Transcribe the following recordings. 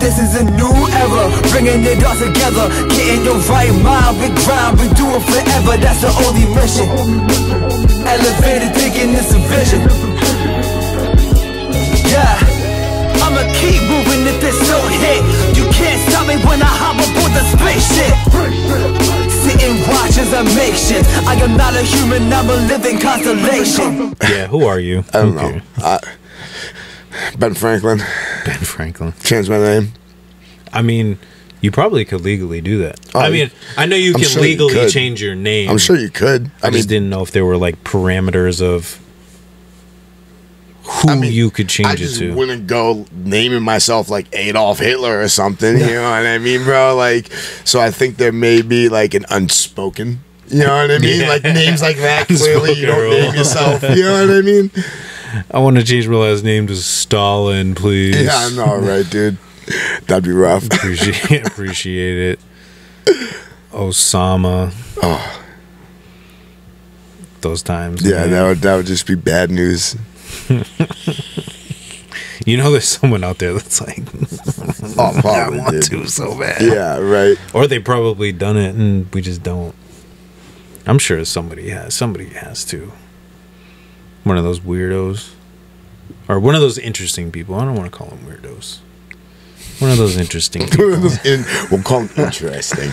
this is a new era, bringing it all together, getting your right mind. We grind, we do it forever, that's the only mission. Elevated thinking is a vision. Yeah, I'ma keep moving if this don't hit. You can't stop me when I hop aboard the spaceship. Sit and watch as I make shit. I am not a human, I'm a living constellation. Yeah, who are you? I don't know. Ben Franklin. Ben Franklin. Change my name. I mean, you probably could legally do that. Oh, I mean, I know you can sure legally change your name. I'm sure you could. I just didn't know if there were like parameters of who you could change it to. I just wouldn't go naming myself like Adolf Hitler or something. You know what I mean, bro? Like, so I think there may be like an unspoken. You know what I mean? Yeah. Like names like that. Clearly, you don't name yourself. You know what I mean? I want to change my last name to Stalin, please. Yeah, I know, right, dude? That'd be rough. Appreciate it. Osama. Oh, those times. Yeah, that would just be bad news. You know, there's someone out there that's like, oh, probably I want to so bad. Yeah, right. Or they probably done it and we just don't. I'm sure somebody has. Somebody has to. One of those weirdos. Or one of those interesting people. I don't want to call them weirdos. One of those interesting people. We'll call them interesting.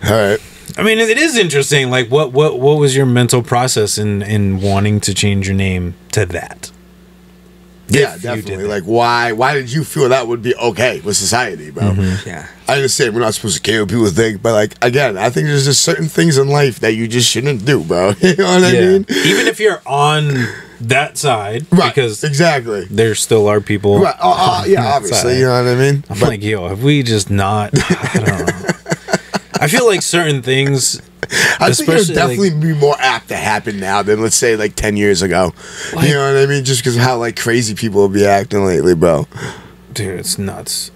All right. I mean, it is interesting. Like, what was your mental process in wanting to change your name to that? Yeah, definitely. Like, why did you feel that would be okay with society, bro? Mm-hmm. Yeah. I understand we're not supposed to care what people think, but, like, again, I think there's just certain things in life that you just shouldn't do, bro. You know what I mean? Even if you're on that side, right? Because exactly, there still are people. Right? Yeah, obviously. You know what I mean? I'm like, yo, have we just not? I don't know. I feel like certain things. I think it would definitely be more apt to happen now than, let's say, like 10 years ago. Like, you know what I mean? Just because of how like crazy people will be acting lately, bro. Dude, it's nuts.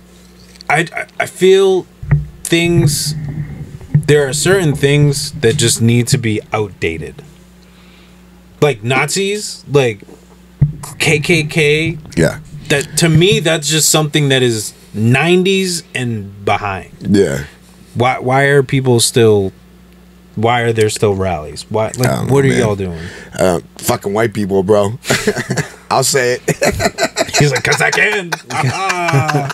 I feel things. There are certain things that just need to be outdated. Like Nazis, like KKK. Yeah. That to me, that's just something that is 90s and behind. Yeah. Why are people still? Why are there still rallies? Why? Like, what are y'all doing? Fucking white people, bro. I'll say it. He's like, 'cause I can. I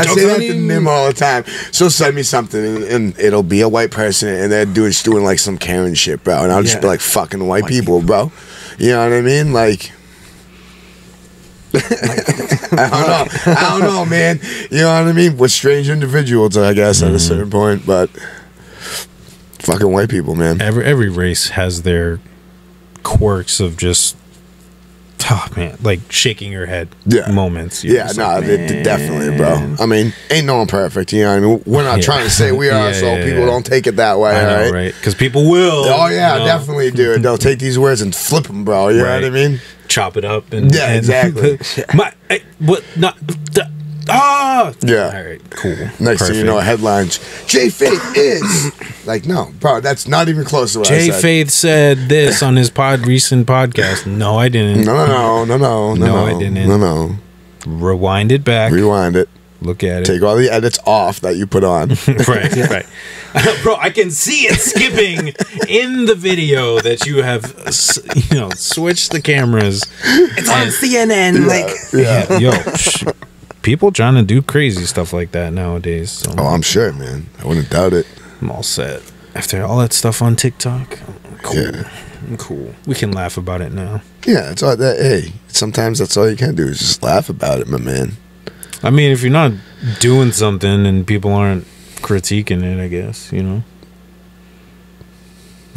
say that to Nim all the time. She'll send me something, and it'll be a white person, and they're doing like some Karen shit, bro. And I'll just be like, fucking white people, bro. You know what I mean? Like, I don't know, man. You know what I mean? We're strange individuals, I guess, at a certain point, but fucking white people, man. Every race has their quirks of just, oh man, like shaking your head moments. Yeah, no, definitely, bro. I mean, ain't no one perfect. You know what I mean? We're not trying to say we are, so people don't take it that way. I know, right? Because people will. Oh yeah, definitely, dude. They'll take these words and flip them, bro. You know what I mean? Chop it up and exactly. Yeah. All right, cool. Next thing you know, headlines: J Faith is like, no, bro, that's not even close to what I said. Faith said this on his recent podcast. No, I didn't. No, I didn't. No. Rewind it back. Rewind it. Look at it. Take all the edits off that you put on. Right. Bro, I can see it skipping in the video that you have, switched the cameras. It's on CNN. People trying to do crazy stuff like that nowadays. So. Oh, I'm sure, man. I wouldn't doubt it. I'm all set. After all that stuff on TikTok, I'm cool. Yeah. I'm cool. We can laugh about it now. Yeah, it's all that. Hey, sometimes that's all you can do is just laugh about it, my man. I mean, if you're not doing something and people aren't critiquing it, I guess, I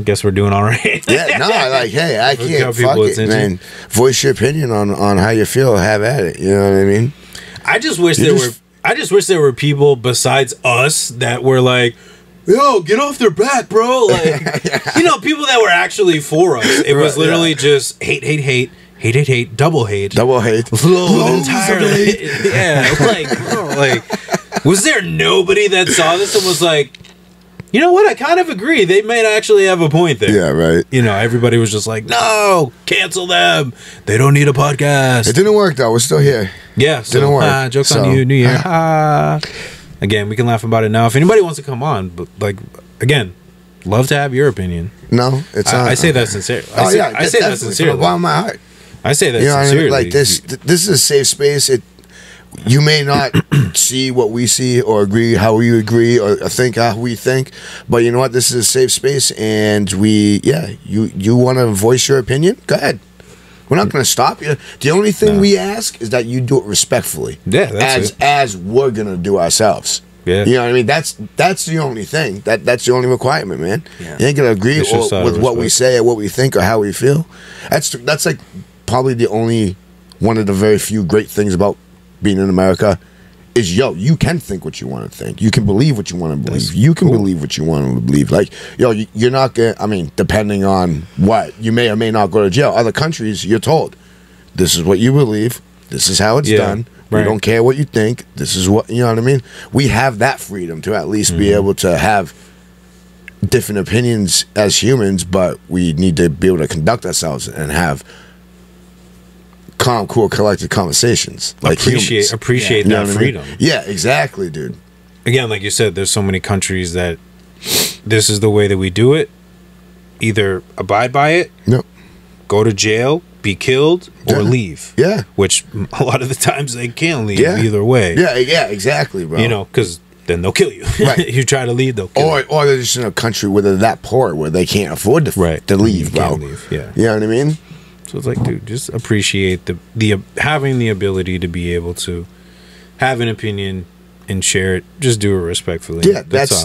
guess we're doing all right. Yeah, no, like, hey, I can't fuck it, man. Voice your opinion on how you feel. Have at it. You know what I mean? I just wish there were people besides us that were like, yo, get off their back, bro. Like, people that were actually for us. It was literally just hate, double hate. Entirely. Yeah, like, bro, like, was there nobody that saw this and was like, You know what? I kind of agree. They might actually have a point there. Yeah, right. You know, everybody was just like, no, cancel them. They don't need a podcast. It didn't work, though. We're still here. Yeah. So, didn't work. Jokes on you, New Year. Again, we can laugh about it now. If anybody wants to come on, but like, again, love to have your opinion. No, it's not. I say that sincerely. I say that sincerely. From the bottom of my heart. I say that you know sincerely. What I mean? Like this is a safe space. You may not see what we see or agree how we agree or think how we think, but you know what? This is a safe space, and you want to voice your opinion? Go ahead. We're not going to stop you. The only thing we ask is that you do it respectfully. Yeah, that's as we're going to do ourselves. Yeah. You know what I mean? That's the only thing. That's the only requirement, man. Yeah. You ain't going to agree with what we say or what we think or how we feel. That's like probably the only one of the very few great things about being in America is, you can think what you want to think. You can believe what you want to believe. You can believe what you want to believe. Like, you're not going to, I mean, depending on what, you may or may not go to jail. Other countries, you're told, this is what you believe. This is how it's done. Right. We don't care what you think. This is what, you know what I mean? We have that freedom to at least be able to have different opinions as humans, but we need to be able to conduct ourselves and have calm, cool, collected conversations. Like appreciate that freedom. I mean? Yeah, exactly, dude. Again, like you said, there's so many countries that this is the way that we do it. Either abide by it, go to jail, be killed, or leave. Yeah. Which a lot of the times they can't leave either way. Yeah, exactly, bro. You know, because then they'll kill you. Right. You try to leave, they'll kill you. Or they're just in a country where they're that poor where they can't afford to leave, bro. Can't leave, yeah. You know what I mean? So it's like, dude, just appreciate the having the ability to be able to have an opinion and share it. Just do it respectfully. Yeah, that's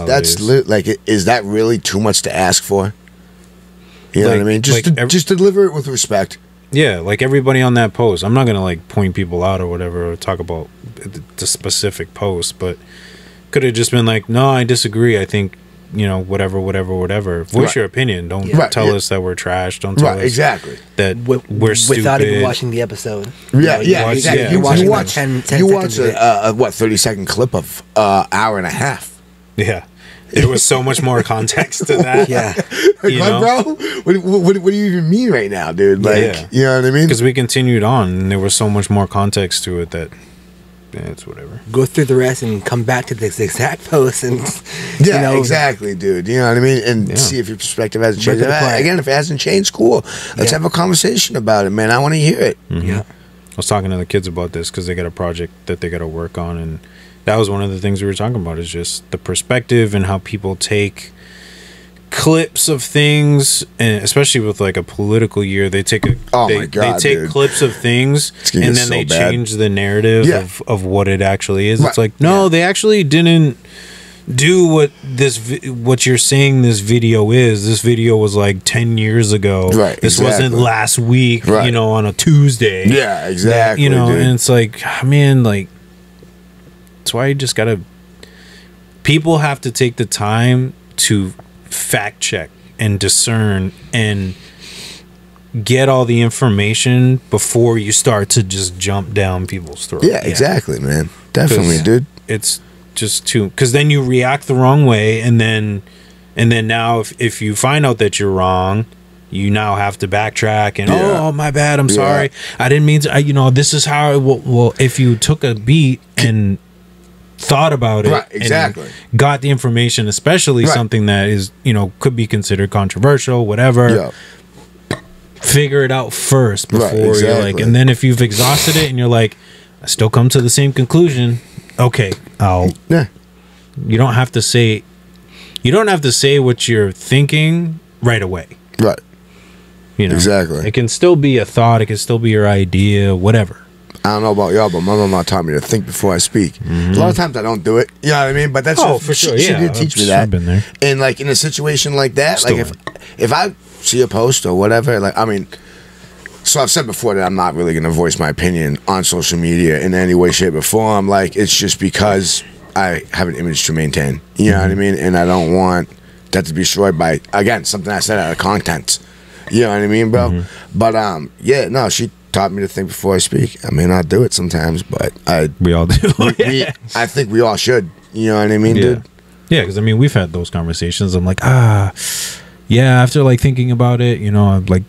like, is that really too much to ask for? You know what I mean? Just deliver it with respect. Yeah, like everybody on that post. I'm not gonna like point people out or whatever or talk about the specific post, but could have just been like, no, I disagree. I think, whatever. Voice your opinion. Don't tell us that we're trash. Don't tell us that we're stupid. Without even watching the episode. Exactly. You watch a 30-second clip of hour and a half. Yeah. There was so much more context to that. Bro, what do you even mean right now, dude? Like, you know what I mean? Because we continued on, and there was so much more context to it that it's whatever. Go through the rest and come back to this exact post and exactly, dude. You know what I mean? And see if your perspective hasn't changed. Again, if it hasn't changed, cool. Let's have a conversation about it, man. I want to hear it. Yeah. I was talking to the kids about this because they got a project that they got to work on, and that was one of the things we were talking about, is just the perspective and how people take clips of things, and especially with like a political year, they take clips of things and then they change the narrative of what it actually is. It's like, no, they actually didn't do what you're saying this video is. This video was like 10 years ago. Right. This wasn't last week, on a Tuesday. Yeah, exactly. Dude. And it's like, man, like, that's why you just gotta, people have to take the time to fact check and discern and get all the information before you start to just jump down people's throats. Yeah, exactly, man. Definitely, dude. It's just too, because then you react the wrong way, and then now if you find out that you're wrong, you now have to backtrack and oh my bad, I'm sorry, I didn't mean to. This is how well if you took a beat and thought about it, and got the information, especially something that is could be considered controversial, whatever, figure it out first before you're like, and then if you've exhausted it and you're like, I still come to the same conclusion, okay, you don't have to say what you're thinking right away, exactly. It can still be a thought, it can still be your idea, whatever. I don't know about y'all, but my mama taught me to think before I speak. A lot of times I don't do it. You know what I mean? But that's for sure. She did teach me that. I've been there. And like in a situation like that, like if I see a post or whatever, like so I've said before that I'm not really gonna voice my opinion on social media in any way, shape, or form. Like, it's just because I have an image to maintain. You know what I mean? And I don't want that to be destroyed by, again, something I said out of content. You know what I mean, bro? But she taught me to think before I speak. I may not do it sometimes, but we all do. I think we all should. You know what I mean, dude? Yeah, because I mean, we've had those conversations. I'm like, yeah, after like thinking about it, you know, I'm like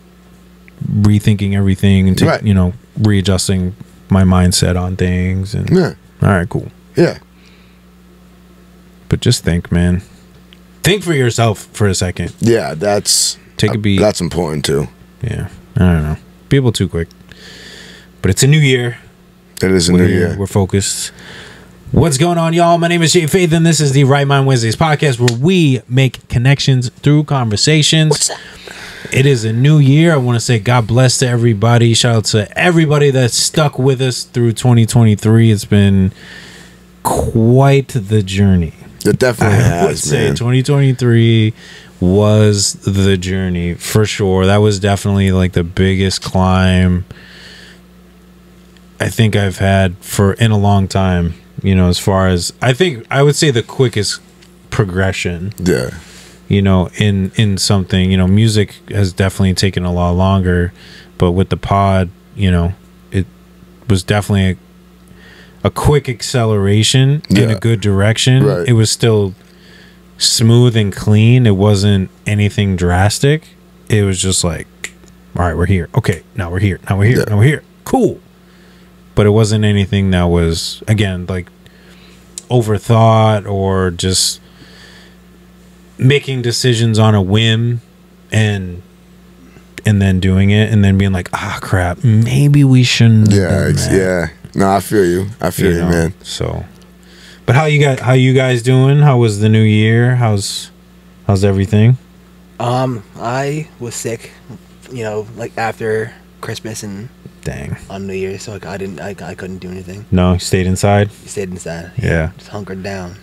rethinking everything and Right. you know, readjusting my mindset on things. And Yeah. all right, cool. Yeah. But just think, man. Think for yourself for a second. Yeah, that's Take a beat. That's important too. Yeah, I don't know. People too quick. But it's a new year. It is a new year. We're focused. What's going on, y'all? My name is Jay Faith, and this is the Right Mind Wednesdays podcast, where we make connections through conversations. What's that? It is a new year. I want to say God bless to everybody. Shout out to everybody that's stuck with us through 2023. It's been quite the journey. It definitely I would has, say man. 2023 was the journey for sure. That was definitely like the biggest climb I think I've had in a long time. You know, as far as I would say the quickest progression. Yeah. You know, in something. You know, music has definitely taken a lot longer, but with the pod, you know, it was definitely a quick acceleration in a good direction. Right. It was still smooth and clean. It wasn't anything drastic. It was just like, all right, we're here. Okay, now we're here. Now we're here. Yeah. Now we're here. Cool. But it wasn't anything that was, again, like overthought or just making decisions on a whim and then doing it and then being like, crap, maybe we shouldn't have done that. Yeah. No, I feel you. I feel you, know? man. So, but how you guys doing? How was the new year? How's everything? I was sick, you know, like after Christmas and Dang. on New Year's, so I couldn't do anything. No, you stayed inside? Stayed inside. Yeah. Just hunkered down.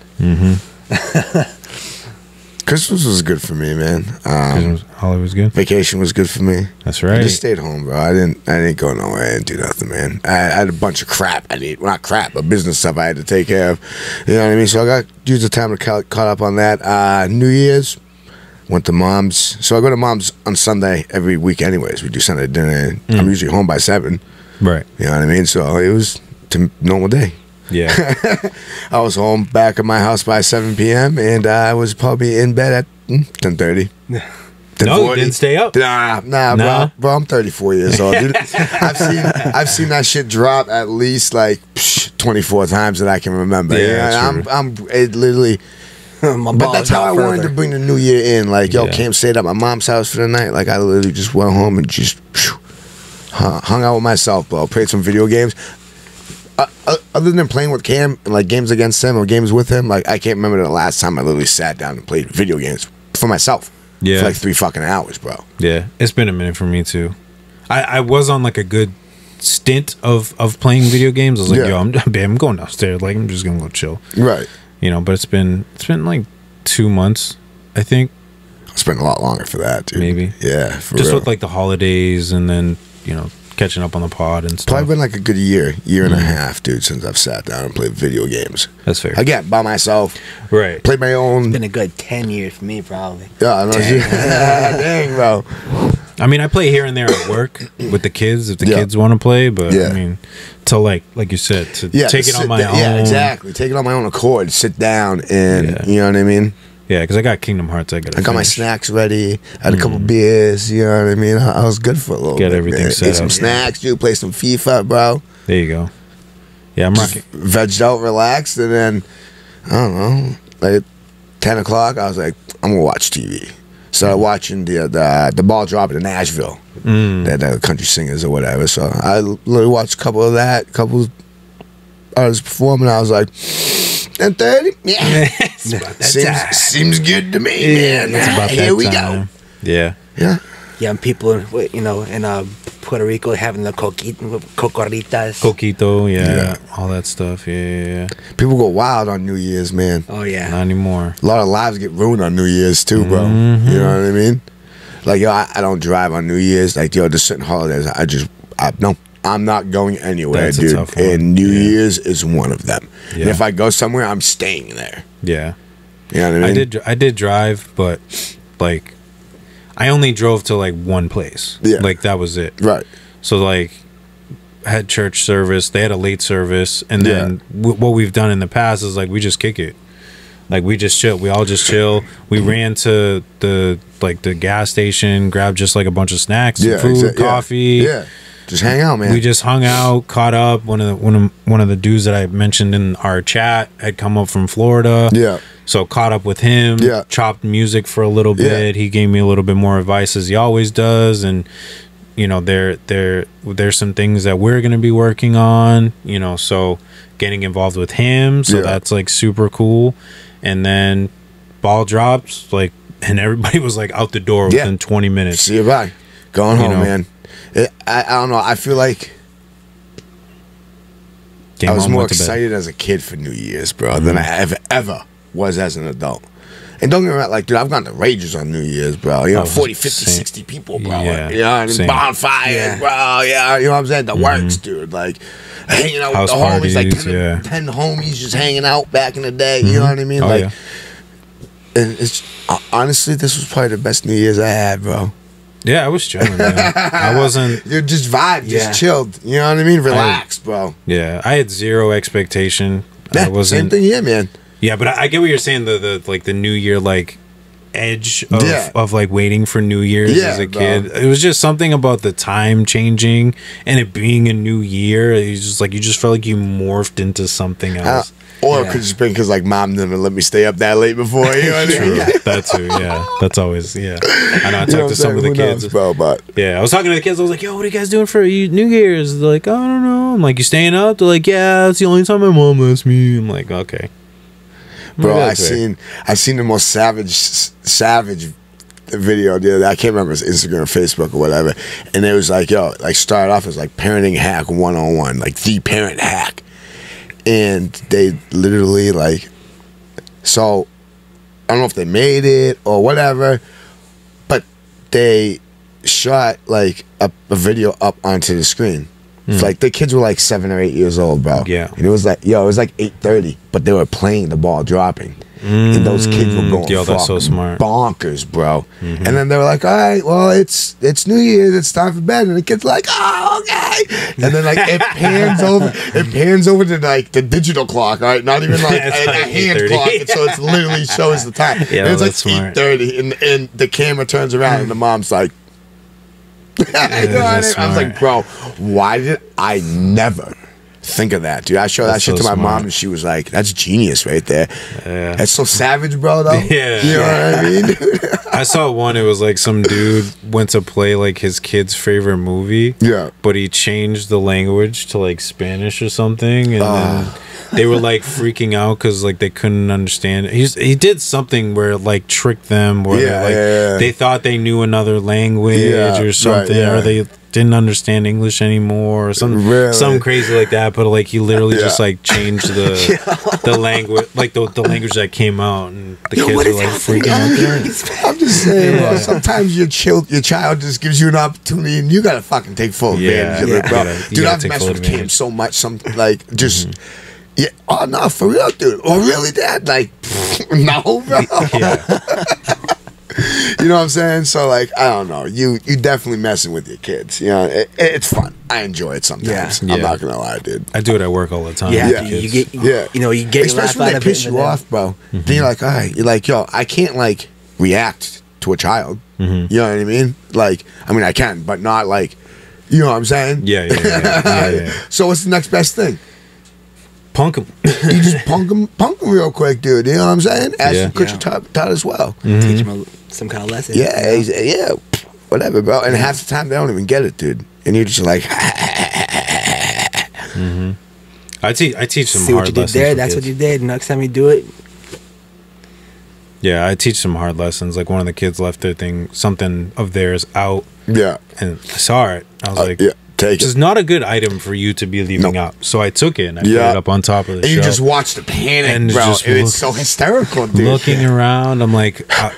Christmas was good for me, man. Holly was good? Vacation was good for me. That's I right. just stayed home, bro. I didn't go nowhere. I didn't do nothing, man. I had a bunch of crap. Not crap, but business stuff I had to take care of. You know what I mean? So I used the time to caught up on that. New Year's, went to mom's. So I go to mom's on Sunday every week, anyways. We do Sunday dinner. I'm usually home by 7. Right. You know what I mean? So it was a normal day. Yeah. I was home back at my house by 7 p.m. and I was probably in bed at 10:30. No, you didn't stay up. Nah. Bro, I'm 34 years old, dude. I've seen that shit drop at least like 24 times that I can remember. Yeah, You know, it literally. But that's how I wanted to bring the new year in. Like, yo, Cam stayed at my mom's house for the night. Like, I literally just went home and just hung out with myself, bro. Played some video games. Other than playing with Cam and like games against him or games with him, like I can't remember the last time I literally sat down and played video games for myself. Yeah. For like 3 fucking hours, bro. Yeah. It's been a minute for me too. I was on like a good stint of playing video games. I was like, yo, I'm going downstairs. Like, I'm just gonna go chill. Right. You know, but it's been like 2 months, I think. I spent a lot longer for that, dude. Maybe. Yeah, for Just real. with like the holidays and then, you know, catching up on the pod and stuff. Probably been like a good year and a half, dude, since I've sat down and played video games. That's fair. Again, by myself. Right. Played my own. Been a good 10 years for me, probably. Yeah, I know. Dang, bro. I mean, I play here and there at work with the kids if the kids want to play, but I mean, to like you said, to take it on my own. Yeah, exactly. Take it on my own accord. Sit down and you know what I mean. Yeah, because I got Kingdom Hearts. I got my snacks ready. I had a couple beers. You know what I mean. I was good for a little bit. Get everything man. set Ate some up. snacks, dude. Play some FIFA, bro. There you go. Yeah, I'm rocking. Vegged out, relaxed, and then I don't know, like 10 o'clock. I was like, I'm gonna watch TV. Started watching the ball drop in Nashville, that country singers or whatever. So I literally watched a couple of that, couple artists performing. I was like, 10:30, yeah, It's about that time. seems good to me, man. It's about Here that we time. Yeah. go. Yeah, and people, you know, in Puerto Rico having the cocoritas. Coquito, Yeah. all that stuff. Yeah. People go wild on New Year's, man. Oh, yeah. Not anymore. A lot of lives get ruined on New Year's too, bro. Mm-hmm. You know what I mean? Like, yo, I don't drive on New Year's. Like, yo, just certain holidays, no, I'm not going anywhere, That's a dude. tough one. And New Year's is one of them. Yeah. And if I go somewhere, I'm staying there. Yeah. You know what I mean? I did drive, but like I only drove to like one place. Yeah. Like that was it. Right. So like I had church service, they had a late service, and then what we've done in the past is like we just kick it. Like we just chill. We all just chill. We ran to the gas station, grabbed just like a bunch of snacks, some food, coffee. Yeah. Just hang out, man. We just hung out, caught up. One of the dudes that I mentioned in our chat had come up from Florida. Yeah. So caught up with him. Yeah. Chopped music for a little bit. He gave me a little bit more advice as he always does, and you know, there's some things that we're gonna be working on. You know, so getting involved with him. So that's like super cool. And then ball drops, like, and everybody was like out the door within 20 minutes. See you bye. Going home, man. I don't know. I feel like I was more excited as a kid for New Year's, bro, than I ever was as an adult. And don't get me wrong, like, dude, I've gone to rages on New Year's, bro. You know, 40, 50, 60 people, bro. Yeah, you know, and bonfires, bro. Yeah, you know what I'm saying? The works, dude. Like, hanging out with the homies, like 10 homies just hanging out back in the day. You know what I mean? Like, and it's honestly, this was probably the best New Year's I had, bro. Yeah, I was chilling, man. I wasn't. You're just vibe, just chilled. You know what I mean? Relax, bro. Yeah, I had zero expectation. I wasn't. Same thing here, man. Yeah, but I get what you're saying. The like the New Year like edge of like waiting for New Year's as a kid. It was just something about the time changing and it being a new year. It's just like you just felt like you morphed into something else. Or it could just been because like mom didn't let me stay up that late before. You know what I mean? That too. Yeah, that's always I know. I talked to some of the kids, bro, but I was talking to the kids. I was like, "Yo, what are you guys doing for New Year's?" They're like, "I don't know." I'm like, "You staying up?" They're like, "Yeah, it's the only time my mom lets me." I'm like, "Okay." Bro, I seen the most savage video the other day. I can't remember if it was Instagram or Facebook or whatever. And it was like, yo, like started off as like parenting hack 101, like the parent hack. And they literally like, so I don't know if they made it or whatever, but they shot like a video up onto the screen. Like the kids were like 7 or 8 years old, bro. Yeah. And it was like, it was like 8:30, but they were playing the ball dropping. And those kids were going that's so smart. Bonkers, bro. And then they were like, all right, well, it's New Year's, it's time for bed. And the kid's like, oh, okay. And then like it pans over to like the digital clock, all right? Not even like a hand clock. And so it literally shows the time. Yeah, and it's like 8:30 and the camera turns around and the mom's like, you know what I mean? I was like, bro, why did I never think of that, dude? I showed that shit to my mom and she was like, that's genius right there. Yeah. That's so savage, bro, though. Yeah. You know what I mean? I saw one, it was like some dude went to play like his kid's favorite movie. Yeah. But he changed the language to like Spanish or something. And then they were like freaking out because like they couldn't understand it. He did something where it like tricked them where they thought they knew another language or something, or they didn't understand English anymore or something crazy like that. But like he literally just like changed the language, like the language that came out, and the kids were like freaking out. I'm just saying, bro, sometimes your child just gives you an opportunity and you gotta fucking take full advantage of it, bro. Dude, I've messed with Cam so much, like just yeah, oh no, for real, dude. Oh really, Dad? Like no, bro. You know what I'm saying? So like, I don't know. You definitely messing with your kids. You know, it's fun. I enjoy it sometimes. I'm not gonna lie, dude. I do it at work all the time. Yeah, you get especially when they piss you off, bro. Then you're like, all right, you're like, yo, I can't like react to a child. You know what I mean? Like, I mean, I can, but not like, you know what I'm saying? Yeah. So what's the next best thing? Punk him. You just punk him real quick, dude. You know what I'm saying? Ask him to your taught as well. Teach him some kind of lesson. Yeah, whatever, bro. And half the time they don't even get it, dude. And you're just like, I teach some see hard what you did lessons. There, that's what you did. Next time you do it. Yeah, I teach some hard lessons. Like one of the kids left their thing, something of theirs out. Yeah, and I saw it. I was like, take this is not a good item for you to be leaving out. So I took it and I put it up on top of the shelf. And you just watched the panic, and bro. It's so hysterical, dude. Looking around, I'm like, I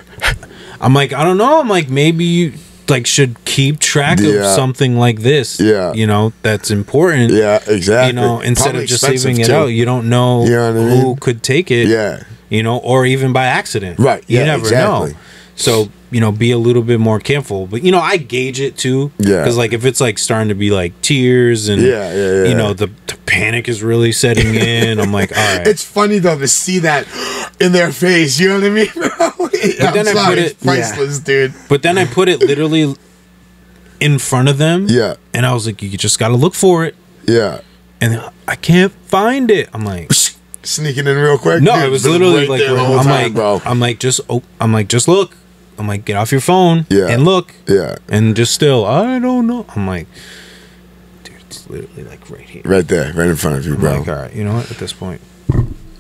don't know. I'm like, maybe you like should keep track of something like this. Yeah, you know, that's important. Yeah, exactly. You know, instead Probably of just leaving it out, you don't know, who could take it. Yeah, you know, or even by accident. Right. You never know. So, be a little bit more careful. But, I gauge it too. Yeah. Because, like, if it's, like, starting to be, like, tears and, the panic is really setting in, I'm like, all right. It's funny, though, to see that in their face. You know what I mean, bro? But then I put it... It's priceless, dude. But then I put it literally in front of them. Yeah. And I was like, you just got to look for it. Yeah. And I can't find it. I'm like... Sneaking in real quick? No, dude, it was literally like... bro. I'm like, just look. I'm like, get off your phone and look. Yeah. And just still, I don't know. I'm like, dude, it's literally like right here. Right there, right in front of you, bro. I'm like, all right, you know what? At this point,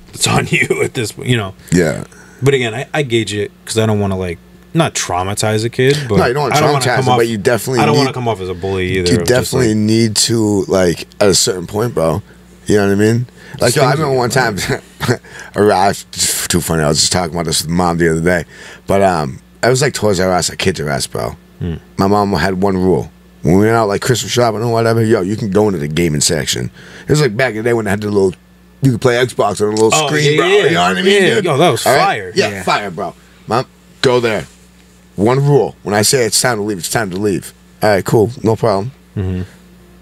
it's on you at this point, Yeah. But again, I gauge it because I don't want to, like, not traumatize a kid. But No, you don't want to traumatize him, but you definitely I don't want to come off as a bully either. You definitely need to, like, at a certain point, bro. You know what I mean? Like, I remember one time, it's too funny, I was just talking about this with mom the other day. But, it was like Toys R Us, like Kids R Us, bro. My mom had one rule. When we went out, like, Christmas shopping or whatever, you can go into the gaming section. It was like back in the day when they had the little, you could play Xbox on a little screen, bro. You know what I mean? Yeah. Yo, that was fire. Right? Yeah, fire, bro. Mom, go there. One rule. When I say it's time to leave, it's time to leave. All right, cool. No problem.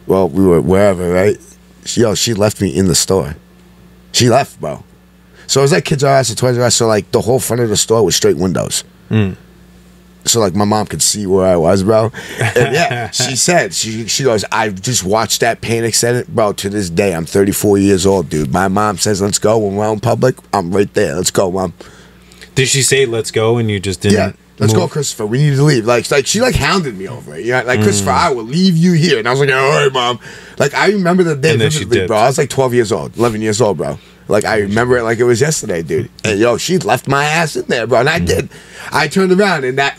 Well, we were wherever, right? She left me in the store. She left, bro. So it was like Kids R Us and Toys R Us. So, like, the whole front of the store was straight windows. So, like, my mom could see where I was, bro. And yeah, she said, she goes, I just watched that panic set, bro. To this day, I'm 34 years old, dude. My mom says, let's go. When we're out in public, I'm right there. Let's go, mom. Did she say, let's go, and you just didn't? Yeah. Let's go, Christopher. We need to leave. Like she hounded me over it. Yeah, like Christopher, I will leave you here. And I was like, all right, mom. Like, I remember the day vividly, bro. I was like 12 years old, 11 years old, bro. Like, I remember it like it was yesterday, dude. And she left my ass in there, bro. And I did. I turned around and that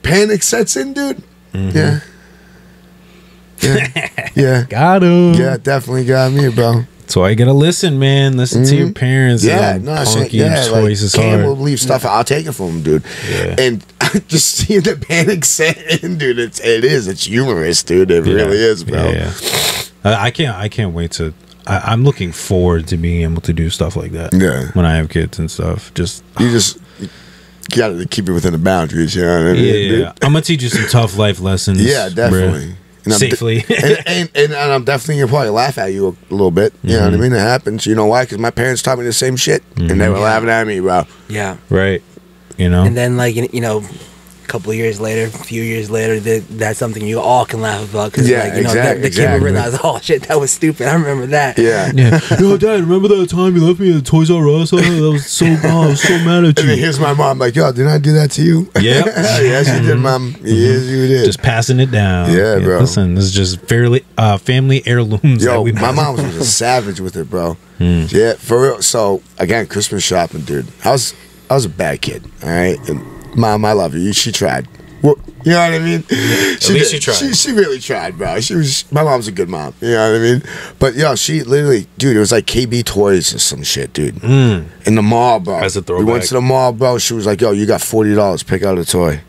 panic sets in, dude. Yeah. Yeah. Got him. Yeah, definitely got me, bro. So I gotta listen, man. Listen to your parents. Yeah, and no, punky like, choice is Cam hard. will leave stuff. I'll take it from him, dude. Yeah. And just seeing the panic set in, dude. It's humorous, dude. It really is, bro. Yeah. I can't wait to. I'm looking forward to being able to do stuff like that. Yeah. When I have kids and stuff, you got to keep it within the boundaries. You know what I mean? Yeah. I'm gonna teach you some tough life lessons. Yeah, definitely. Safely. and I'm definitely gonna probably laugh at you a little bit. You know what I mean? It happens. You know why? Because my parents taught me the same shit, and they were laughing at me, bro. Yeah. Right. And then, like, a couple of years later, a few years later, that's something you all can laugh about. Because, the kid will realize, oh, shit, that was stupid. I remember that. Yeah. Yo, Dad, remember that time you left me at Toys R Us? That was so, I was so mad at you. And then here's my mom, like, yo, didn't I do that to you? Yep. Yes, you did, mom. Yes, you did. Just passing it down. Yeah, bro. Listen, this is just family heirlooms. Yo, my mom was a savage with it, bro. Yeah, for real. So, again, Christmas shopping, dude. I was a bad kid, all right? And Mom, I love you. She tried. Well, you know what I mean? At least she tried. She really tried, bro. My mom's a good mom. You know what I mean? But she literally, dude, it was like KB Toys or some shit, dude. In the mall, bro. As a throwback. We went to the mall, bro. She was like, yo, you got $40. Pick out a toy.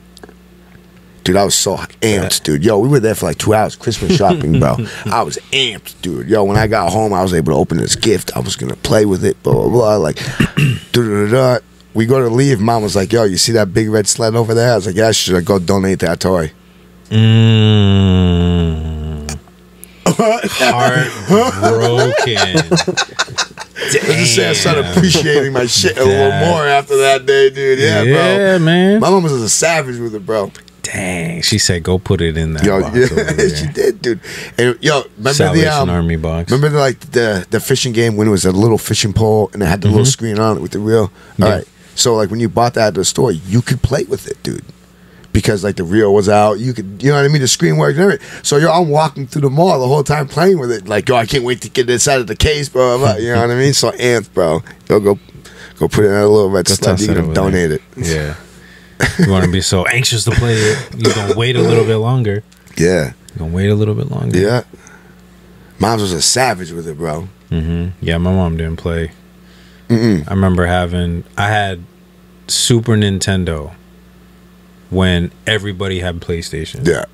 Dude, I was so amped, dude. Yo, we were there for like 2 hours Christmas shopping, bro. I was amped, dude. Yo, when I got home, I was able to open this gift. I was going to play with it, blah, blah, blah. Like, da-da-da-da. We go to leave. Mom was like, yo, you see that big red sled over there? I was like, yeah, should I go donate that toy? Heartbroken. Let's just say I started appreciating my shit a little more after that day, dude. Yeah, bro. Yeah, man. My mom was a savage with it, bro. Dang. She said, go put it in that box. Yeah, she did, dude. And remember Salvation Army box. Remember the fishing game when it was a little fishing pole and it had the little screen on it with the reel? All right. So, like, when you bought that at the store, you could play with it, dude. Because, like, the reel was out. You could, you know what I mean? The screen worked and everything. So, I'm walking through the mall the whole time playing with it. Like, yo, I can't wait to get this out of the case, bro. You know what I mean? So, amped, bro. Go put it in a little red sled. You can donate it. Yeah. You want to be so anxious to play it. You're going to wait a little bit longer. Yeah. You're going to wait a little bit longer. Yeah. Mom's was a savage with it, bro. Yeah, my mom didn't play. I remember I had Super Nintendo when everybody had PlayStation. Yeah.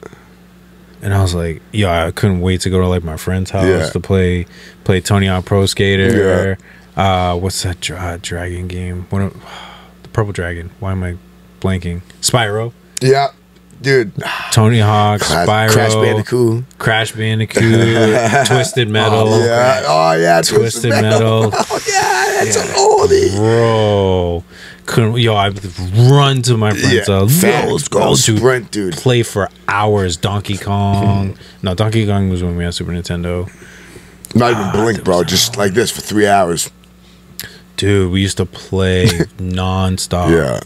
And I was like, yo, I couldn't wait to go to like my friend's house to play Tony Hawk Pro Skater. What's that dragon game? The Purple Dragon. Why am I blanking. Spyro. Yeah, dude. Tony Hawk, Spyro, Crash Bandicoot, Twisted Metal. Oh yeah, Twisted Metal. Oh yeah, that's an oldie, bro. I would run to my friend's house. Let's go, sprint, dude. Play for hours. Donkey Kong. No, Donkey Kong was when we had Super Nintendo. Not even blink, bro. Just like this for 3 hours. Dude, we used to play nonstop. Yeah.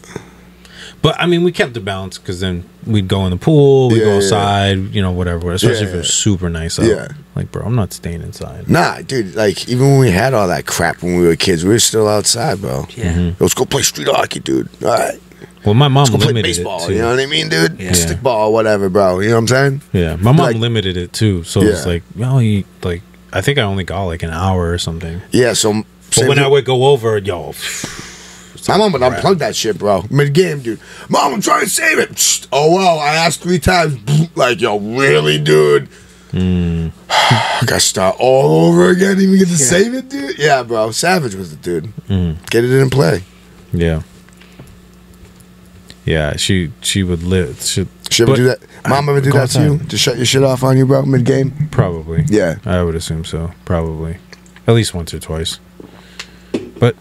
But, I mean, we kept the balance because then we'd go in the pool, we'd go outside, you know, whatever. Especially if it was super nice out. Yeah. Like, bro, I'm not staying inside. Nah, dude, like, even when we had all that crap when we were kids, we were still outside, bro. Yeah. Let's go play street hockey, dude. All right. Well, my mom Let's go play limited baseball, it too. you know what I mean, dude? Yeah. Stickball or whatever, bro. You know what I'm saying? Yeah, my mom Like- limited it too. So it's like, well, like, I think I only got like an hour or something. Yeah, so... But when I would go over, yo... My mom would unplug that shit, bro. Mid-game, dude. Mom, I'm trying to save it. Psst. Oh, well, I asked 3 times. Like, yo, really, dude? I got to start all over again, even get to save it, dude? Yeah, bro. Savage was the dude. Get it in and play. Yeah. Yeah, she would live. She ever do that? Mom ever do that to you? Just shut your shit off on you, bro, mid-game? Probably. Yeah. I would assume so. Probably. At least once or twice. But,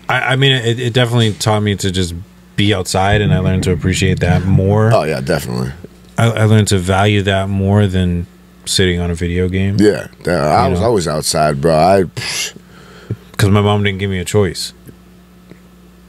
I mean, it definitely taught me to just be outside, and I learned to appreciate that more. Oh, yeah, definitely. I learned to value that more than sitting on a video game. Yeah. I was always outside, bro. Because my mom didn't give me a choice.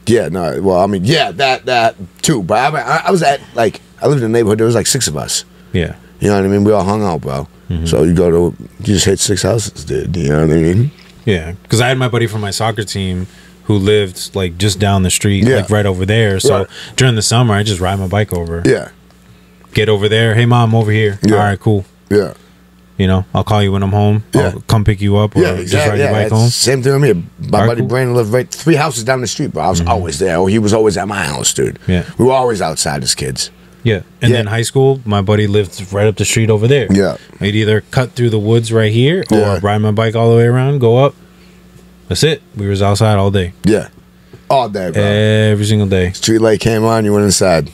Yeah, no, well, I mean, yeah, that too. But I was at, like, I lived in a neighborhood, there was like 6 of us. Yeah. You know what I mean? We all hung out, bro. So you just hit 6 houses, dude. You know what I mean? Yeah, because I had my buddy from my soccer team who lived like just down the street, like right over there. So during the summer, I just ride my bike over. Yeah. Get over there. Hey, mom, over here. Yeah. All right, cool. Yeah. You know, I'll call you when I'm home. Yeah. I'll come pick you up or just ride your bike home. Same thing with me. My Alright, buddy cool. Brandon lived right 3 houses down the street, bro. I was always there. Or he was always at my house, dude. Yeah. We were always outside as kids. Yeah. And then high school, my buddy lived right up the street over there. Yeah. I'd either cut through the woods right here or ride my bike all the way around, go up. That's it. We was outside all day. Yeah. All day, bro. Every single day. Street light came on, you went inside.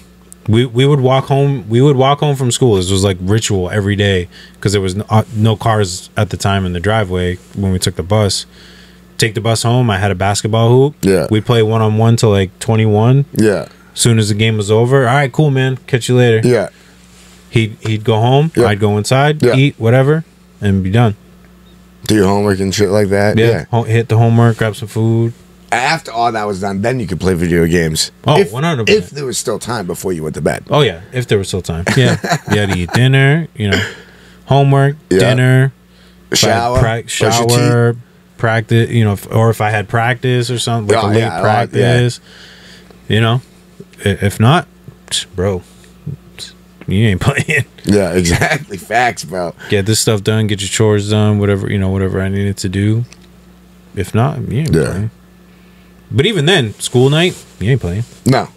We would walk home. We would walk home from school. This was like ritual every day because there was no cars at the time in the driveway when we took the bus. Take the bus home. I had a basketball hoop. Yeah. We'd play 1-on-1 till like 21. Yeah. As soon as the game was over, all right, cool, man. Catch you later. Yeah. He'd go home. Yeah. I'd go inside, Yeah. eat whatever, and be done. Do your homework and shit like that. Yeah. Hit the homework, grab some food. After all that was done, then you could play video games. Oh, if, 100%. If there was still time before you went to bed. Oh yeah, if there was still time. Yeah. You had to eat dinner. You know, homework, dinner. Shower, shower, practice, you know, or if I had practice or something, like a late practice, you know, if not, bro, you ain't playing. Yeah, exactly. Facts, bro. Get this stuff done, get your chores done, whatever, you know, whatever I needed to do. If not, you ain't playing. But even then, school night, you ain't playing. No,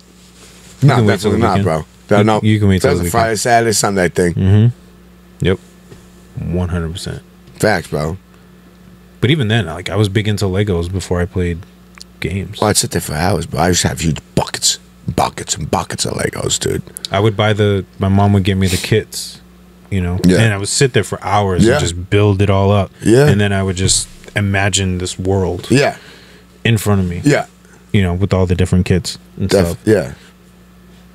definitely not, bro. No, you can wait till the Thursday, weekend. Friday, Saturday, Sunday thing. Yep, 100%. Facts, bro. But even then, like I was big into Legos before I played games. Well, I'd sit there for hours, bro. I used to have huge buckets and buckets of Legos, dude. I would buy my mom would give me the kits, you know, and I would sit there for hours and just build it all up. Yeah. And then I would just imagine this world in front of me. Yeah. You know, with all the different kits and stuff. Yeah.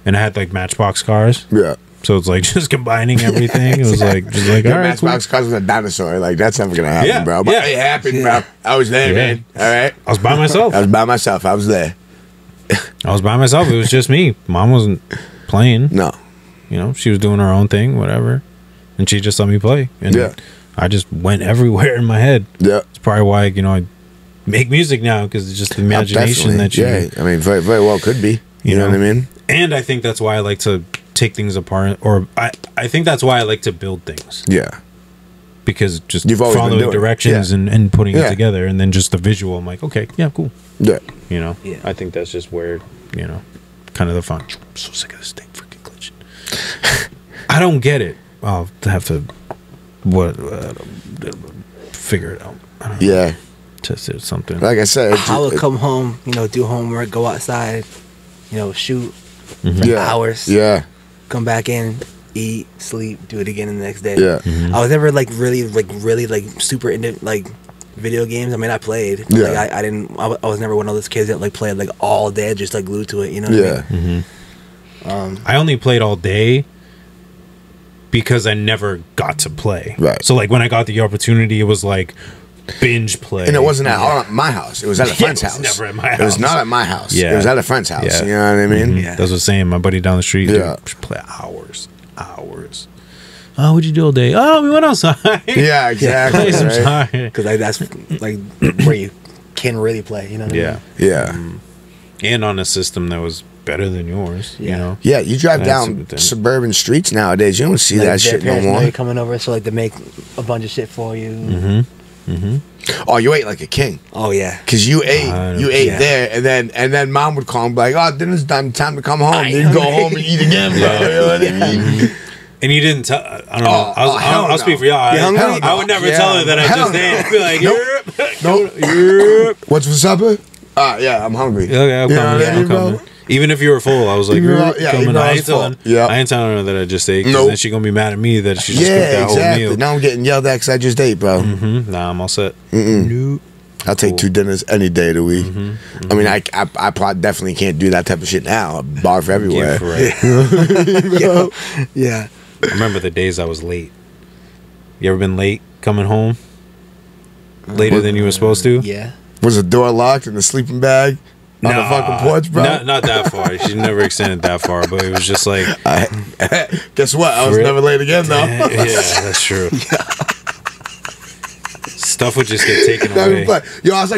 And I had like Matchbox cars. Yeah. So it's like just combining everything. It was like, just like, all right, Matchbox cars with a dinosaur. Like, that's never going to happen, bro. But it happened, bro. I was there, man. All right. I was by myself. I was there. I was by myself. It was just me. Mom wasn't playing. No. You know, she was doing her own thing, whatever. And she just let me play. And I just went everywhere in my head. Yeah. It's probably why, you know, I make music now because it's just the imagination that you... Yeah, I mean, very, very well could be. You know what I mean? And I think that's why I like to take things apart, or I think that's why I like to build things. Yeah. Because just You've always been following doing directions and putting it together, and then just the visual, I'm like, okay, yeah, cool. Yeah. You know? Yeah. I think that's just where, you know, kind of the fun. I'm so sick of this thing freaking glitching. I don't get it. I'll have to figure it out. I don't know. Yeah. Test it or something. Like I said, I would come home, you know, do homework, go outside, you know, shoot. for hours. Yeah. Come back in, eat, sleep, do it again the next day. Yeah. I was never like really super into like video games. I mean, I played. But, Yeah. like, I was never one of those kids that like played like all day, just like glued to it. You know what I mean? I only played all day because I never got to play. Right. So like when I got the opportunity, it was like binge play. And it wasn't at my house. It was at a friend's it was house. never at my house. It was not at my house. Yeah. It was at a friend's house. Yeah. You know what I mean? Yeah. That's what I'm saying. My buddy down the street, Yeah. dude, play hours. Oh, what'd you do all day? Oh, we went outside. Yeah, exactly. Play some right? time. Because like that's like where you can really play. You know what I mean? Yeah. And on a system that was better than yours. You Yeah. know. Yeah, you drive That's a down good thing. suburban streets nowadays. You don't see Like, that their shit no parents know more. you're coming over, so like they make a bunch of shit for you. Oh, you ate like a king. Oh yeah. Cause you ate Yeah. there, and then mom would call and be like, "Oh, dinner's done. Time to come home." I Then you go know. home and eat again, bro. Yeah. You know what I mean? And you didn't tell. I don't know. hell I'll speak no. for y'all. You hungry? I would never Yeah. tell her that I Hell just no. ate. I'd be like, Nope. Yep. What's for supper? Yeah, I'm hungry. Okay, I'm You know coming. what I mean, I'm coming. bro? Even if you were full, I was like, Even you're if I- yeah, coming. even if I I was ain't telling. full. Yeah. I ain't telling her that I just ate. Because Nope. then she gonna be mad at me that she just cooked Yeah, that whole exactly. meal. Now I'm getting yelled at because I just ate, bro. Nah, I'm all set. Nope. I'll take Cool. 2 dinners any day of the week. I mean, I probably definitely can't do that type of shit now. I barf everywhere. Yeah, right. Yeah. I remember the days I was late. You ever been late coming home? Later than you were supposed to? Yeah. Was the door locked in the sleeping bag on the fucking porch, bro? Not that far. She never extended that far, but it was just like, Guess what? I was Real- never late again, though. yeah, that's true. Stuff would just get taken Not even away. play. Yo, I was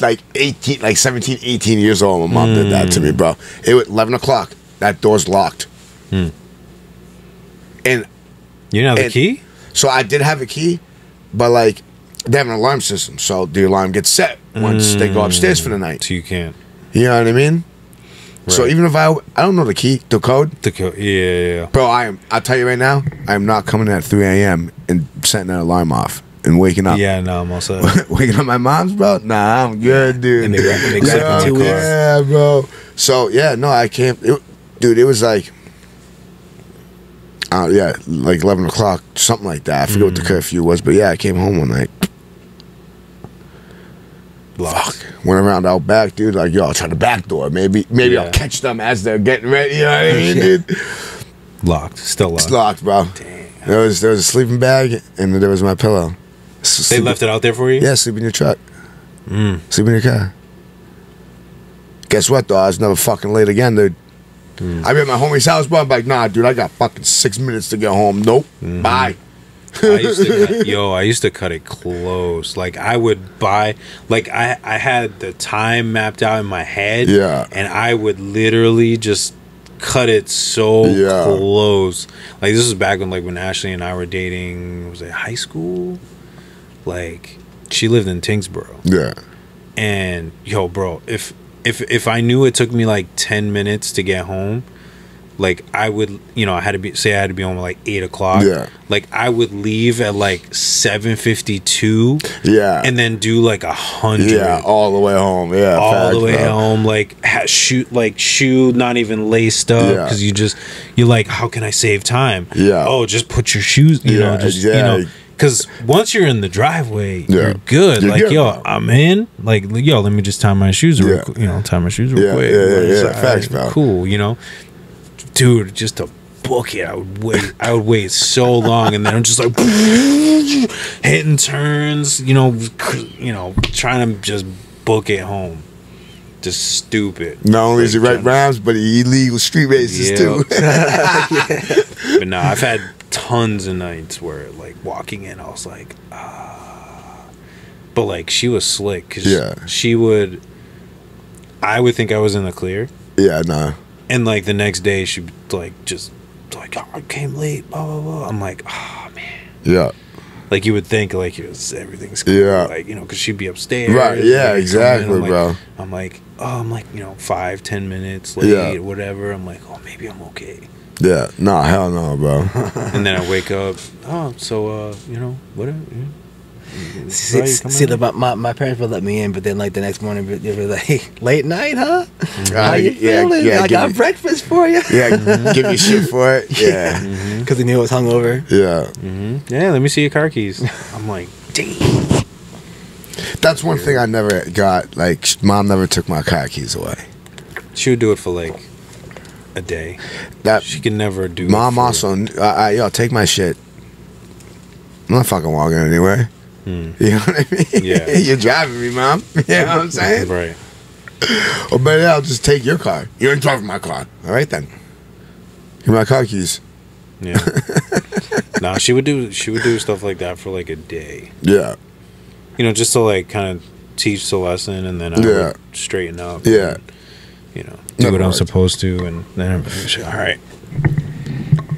like 18, like 17, 18 years old. My mom did that to me, bro. It was 11 o'clock. That door's locked. And You didn't have the And- key? so I did have a key, but like they have an alarm system, so the alarm gets set once they go upstairs for the night. So you can't. You know what I mean? So Right. even if I don't know the key, the code, Yeah. bro, I'll tell you right now, I am not coming at 3 a.m. and setting that alarm off and waking up. Yeah, no, I'm all set. Waking up my mom's, bro? Nah, I'm good, dude. And they grab So, in 2 weeks. yeah, bro. So, yeah, no, I can't. Dude, it was like, like 11 o'clock, something like that. I forget what the curfew was, but yeah, I came home one night. Locked. Went around out back, dude. Like, yo, I'll try the back door. Maybe Yeah. I'll catch them as they're getting ready. You know what I mean, dude? Locked. Still locked. It's locked, bro. There was a sleeping bag, and there was my pillow. They left it out there for you? Yeah, sleep in your truck. Sleep in your car. Guess what, though? I was never fucking late again, dude. I be at my homie's house, bro. I'm like, nah, dude, I got fucking 6 minutes to get home. Nope. Bye. I used to cut it close. Like I would buy, like I had the time mapped out in my head. Yeah. And I would literally just cut it so Yeah. close. Like this was back when Ashley and I were dating. Was it high school? Like she lived in Tingsboro. Yeah. And yo, bro, if I knew it took me like 10 minutes to get home, like I would, I had to be home at like 8 o'clock. Yeah. Like I would leave at like 7:52. Yeah. And then do like 100. Yeah, all the way home. Yeah, all facts, the way bro. home, like shoe not even laced up Yeah. because you're like, how can I save time? Yeah. Oh, just put your shoes. Yeah, yeah. Because once you're in the driveway, Yeah. you're good. You're like, good, yo, bro. I'm in. Like, yo, let me just tie my shoes real Yeah. quick. Tie my shoes real Yeah, quick. yeah, It's yeah. like, Facts, alright, bro. cool. Dude, just to book it, I would wait so long, and then I'm just like hitting turns, trying to just book it home. Just stupid. Not only is he Like, right rhymes, but he illegal street races Yeah. too. But no, I've had tons of nights where like walking in, I was like, but like she was slick because Yeah. I would think I was in the clear, Yeah, nah. and like the next day she'd like just like, oh, I came late, blah blah blah. I'm like, oh man, Yeah. like you would think like everything's cool. Yeah. Like because she'd be upstairs, Right, yeah, like, exactly, coming in. bro. I'm like 5-10 minutes late, Yeah. or whatever. I'm like, oh, maybe I'm okay. Yeah. Nah, hell no, bro. And then I wake up, whatever. Yeah. My parents would let me in, but then like the next morning they were like, late night, huh? How you Yeah, feeling? yeah, I got breakfast for you. Yeah, give you shit for it. Yeah. Because they knew I was hungover. Yeah. Yeah, let me see your car keys. I'm like, damn. That's one thing I never got. Like, Mom never took my car keys away. She would do it for like a day. That She could never do Mom it for, also, yo, take my shit. I'm not fucking walking anywhere. You know what I mean? Yeah. You're driving me, Mom. You know what I'm saying? Right. Or better yet, I'll just take your car. You ain't driving my car. All right, then. Give me my car keys. Yeah. Nah, she would do stuff like that for like a day. Yeah. You know, just to like kind of teach the lesson, and then I would straighten up. Yeah. And, you know, do what I'm supposed to, and then I'm like, all right.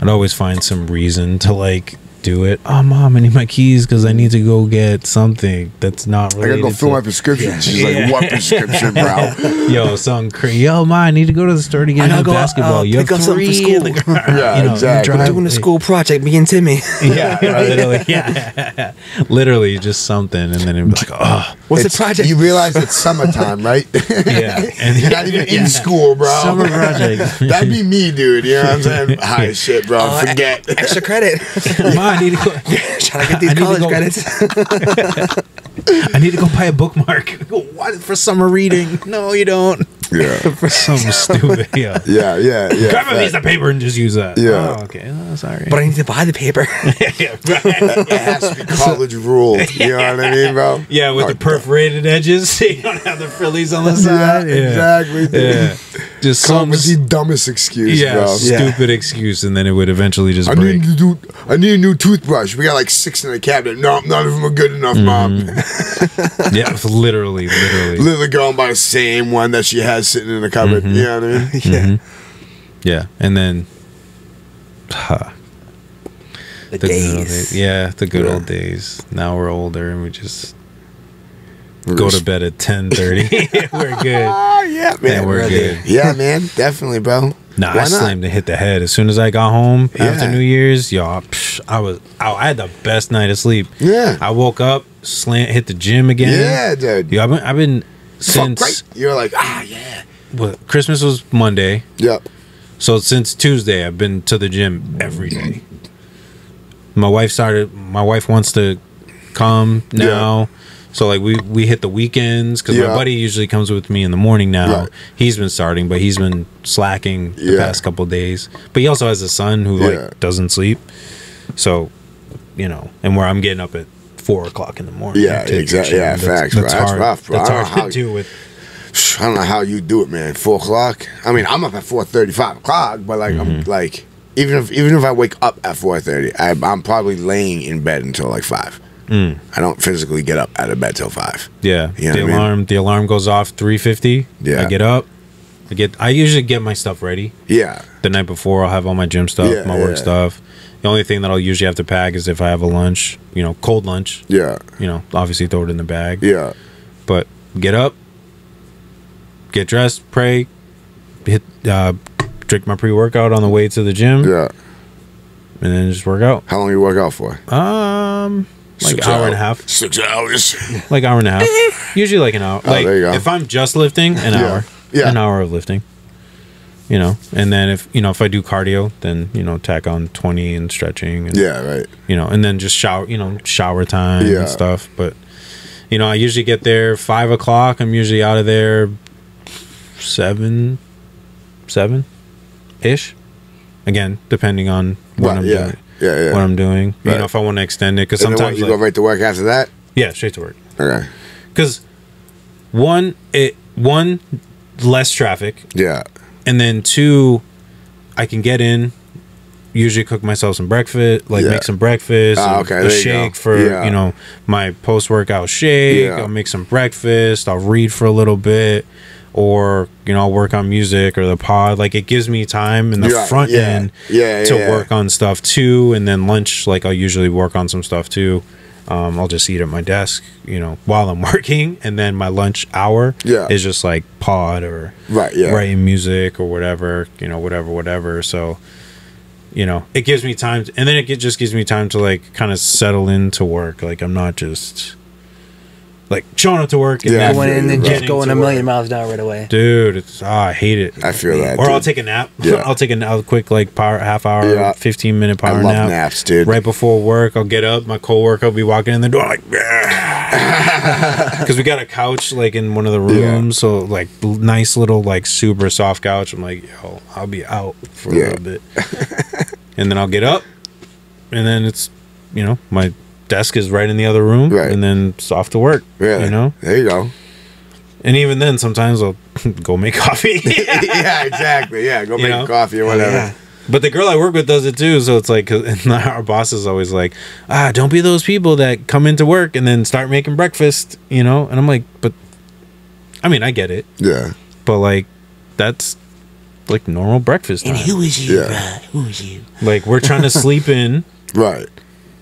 I'd always find some reason to like do it. Oh, Mom, I need my keys because I need to go get something that's not related. I gotta go fill my prescription. She's like, what prescription, bro? Yo, something crazy. Yo, Ma, I need to go to the store to get a basketball. You have pick up something for 3 school. in the car. Yeah, You know, exactly. We're doing a school project, me and Timmy. Yeah, literally. Yeah. Literally just something, and then it'd be like, oh, What's the project? You realize it's summertime, right? yeah. And You're not even in school, bro. Summer project. That'd be me, dude. You know what I'm saying? High shit, bro. Forget. Extra credit. Ma, I need to go. Trying to get these college credits. I need to go buy a bookmark. What for summer reading? No, you don't. Yeah. For something stupid. Yeah. Yeah. Grab a piece of paper and just use that. Yeah. Oh, okay. Oh, sorry. But I need to buy the paper. yeah, right. It has to be college ruled. You know what I mean, bro? Yeah, with the perforated edges, so you don't have the frillies on the side. Yeah, exactly. Dude. Yeah. Just Come some with the dumbest excuse, bro. stupid excuse, and then it would eventually just I break. need a new toothbrush. We got like 6 in the cabinet. No, none of them are good enough, Mom. Yeah, literally. Literally going by the same one that she has sitting in the cupboard. You know what I mean? Yeah. Yeah, and then The good old days. days. Yeah, the good old days. Now we're older and we just go to bed at 10:30. We're good. Oh, yeah, man. And we're good. Yeah, man. Definitely, bro. Nah, Why I not? slammed to hit the head as soon as I got home after Yeah. New Year's. Yo, I had the best night of sleep. Yeah. I woke up, hit the gym again. Yeah, dude. Yo, I've been Fuck, since great. You're like, yeah. Christmas was Monday, Yep. so since Tuesday I've been to the gym every day. My wife wants to come now. So like we hit the weekends because my buddy usually comes with me in the morning now. Right. He's been starting, but he's been slacking the past couple of days. But he also has a son who like doesn't sleep. So, you know, and where I'm getting up at 4 o'clock in the morning. Yeah, exactly. Yeah, facts, bro. That's rough, bro. That's I don't hard know to do with. I don't know how you do it, man. 4 o'clock. I mean, I'm up at 4:30, 5 o'clock, but like I'm like even if I wake up at 4:30, I'm probably laying in bed until like 5. I don't physically get up out of bed till 5. Yeah, You know what I mean? the alarm goes off 3:50. Yeah. I get up. I usually get my stuff ready. Yeah. The night before, I'll have all my gym stuff, my work stuff. The only thing that I'll usually have to pack is if I have a lunch, you know, cold lunch. Yeah. You know, obviously throw it in the bag. Yeah. But get up, get dressed, pray, drink my pre-workout on the way to the gym. Yeah. And then just work out. How long you work out for? Like 6 hour and a hours. half. 6 hours. Like hour and a half. Usually like an hour. Like there you go. if I'm just lifting, an hour. Yeah. An hour of lifting. You know, and then if I do cardio, then tack on 20 and stretching. And, Yeah, right. and then just shower time Yeah. and stuff. But I usually get there 5 o'clock. I'm usually out of there 7 ish. Again, depending on what I'm doing. Yeah. What I'm doing. Right. If I want to extend it, because And then sometimes you go right to work after that? yeah, straight to work. Okay. Because one, less traffic, Yeah. and then 2, I can get in, usually cook myself some breakfast, make some breakfast, okay, a there you shake go. for Yeah. my post workout shake. Yeah. I'll make some breakfast. I'll read for a little bit, or I'll work on music or the pod. Like it gives me time in the front end to work on stuff too, and then lunch, like I'll usually work on some stuff too. I'll just eat at my desk, while I'm working, and then my lunch hour is just like pod or writing music or whatever, whatever. So you know, it gives me time and then just gives me time to like kind of settle into work. Like I'm not just like showing up to work and going in and just going a million miles an hour right away. Dude, it's I hate it. I feel that. Or dude. I'll take a nap. Yeah. I'll take a quick like half hour, 15-minute power I love nap. naps, dude. Right before work, I'll get up. My coworker will be walking in the door like, because we got a couch like in one of the rooms, so like nice little like super soft couch. I'm like, yo, I'll be out for a little bit, and then I'll get up, and then it's, you know, my desk is right in the other room, and then it's off to work. Really? You know, there you go. And even then, sometimes I'll go make coffee. Yeah, exactly. Yeah, go make coffee or whatever. Yeah. But the girl I work with does it too, so it's like, and our boss is always like, don't be those people that come into work and then start making breakfast, you know? And I'm like, but, I mean, I get it. Yeah. But, like, that's, like, normal breakfast time. And who is you, bruh? Who is you? Like, we're trying to sleep in. Right.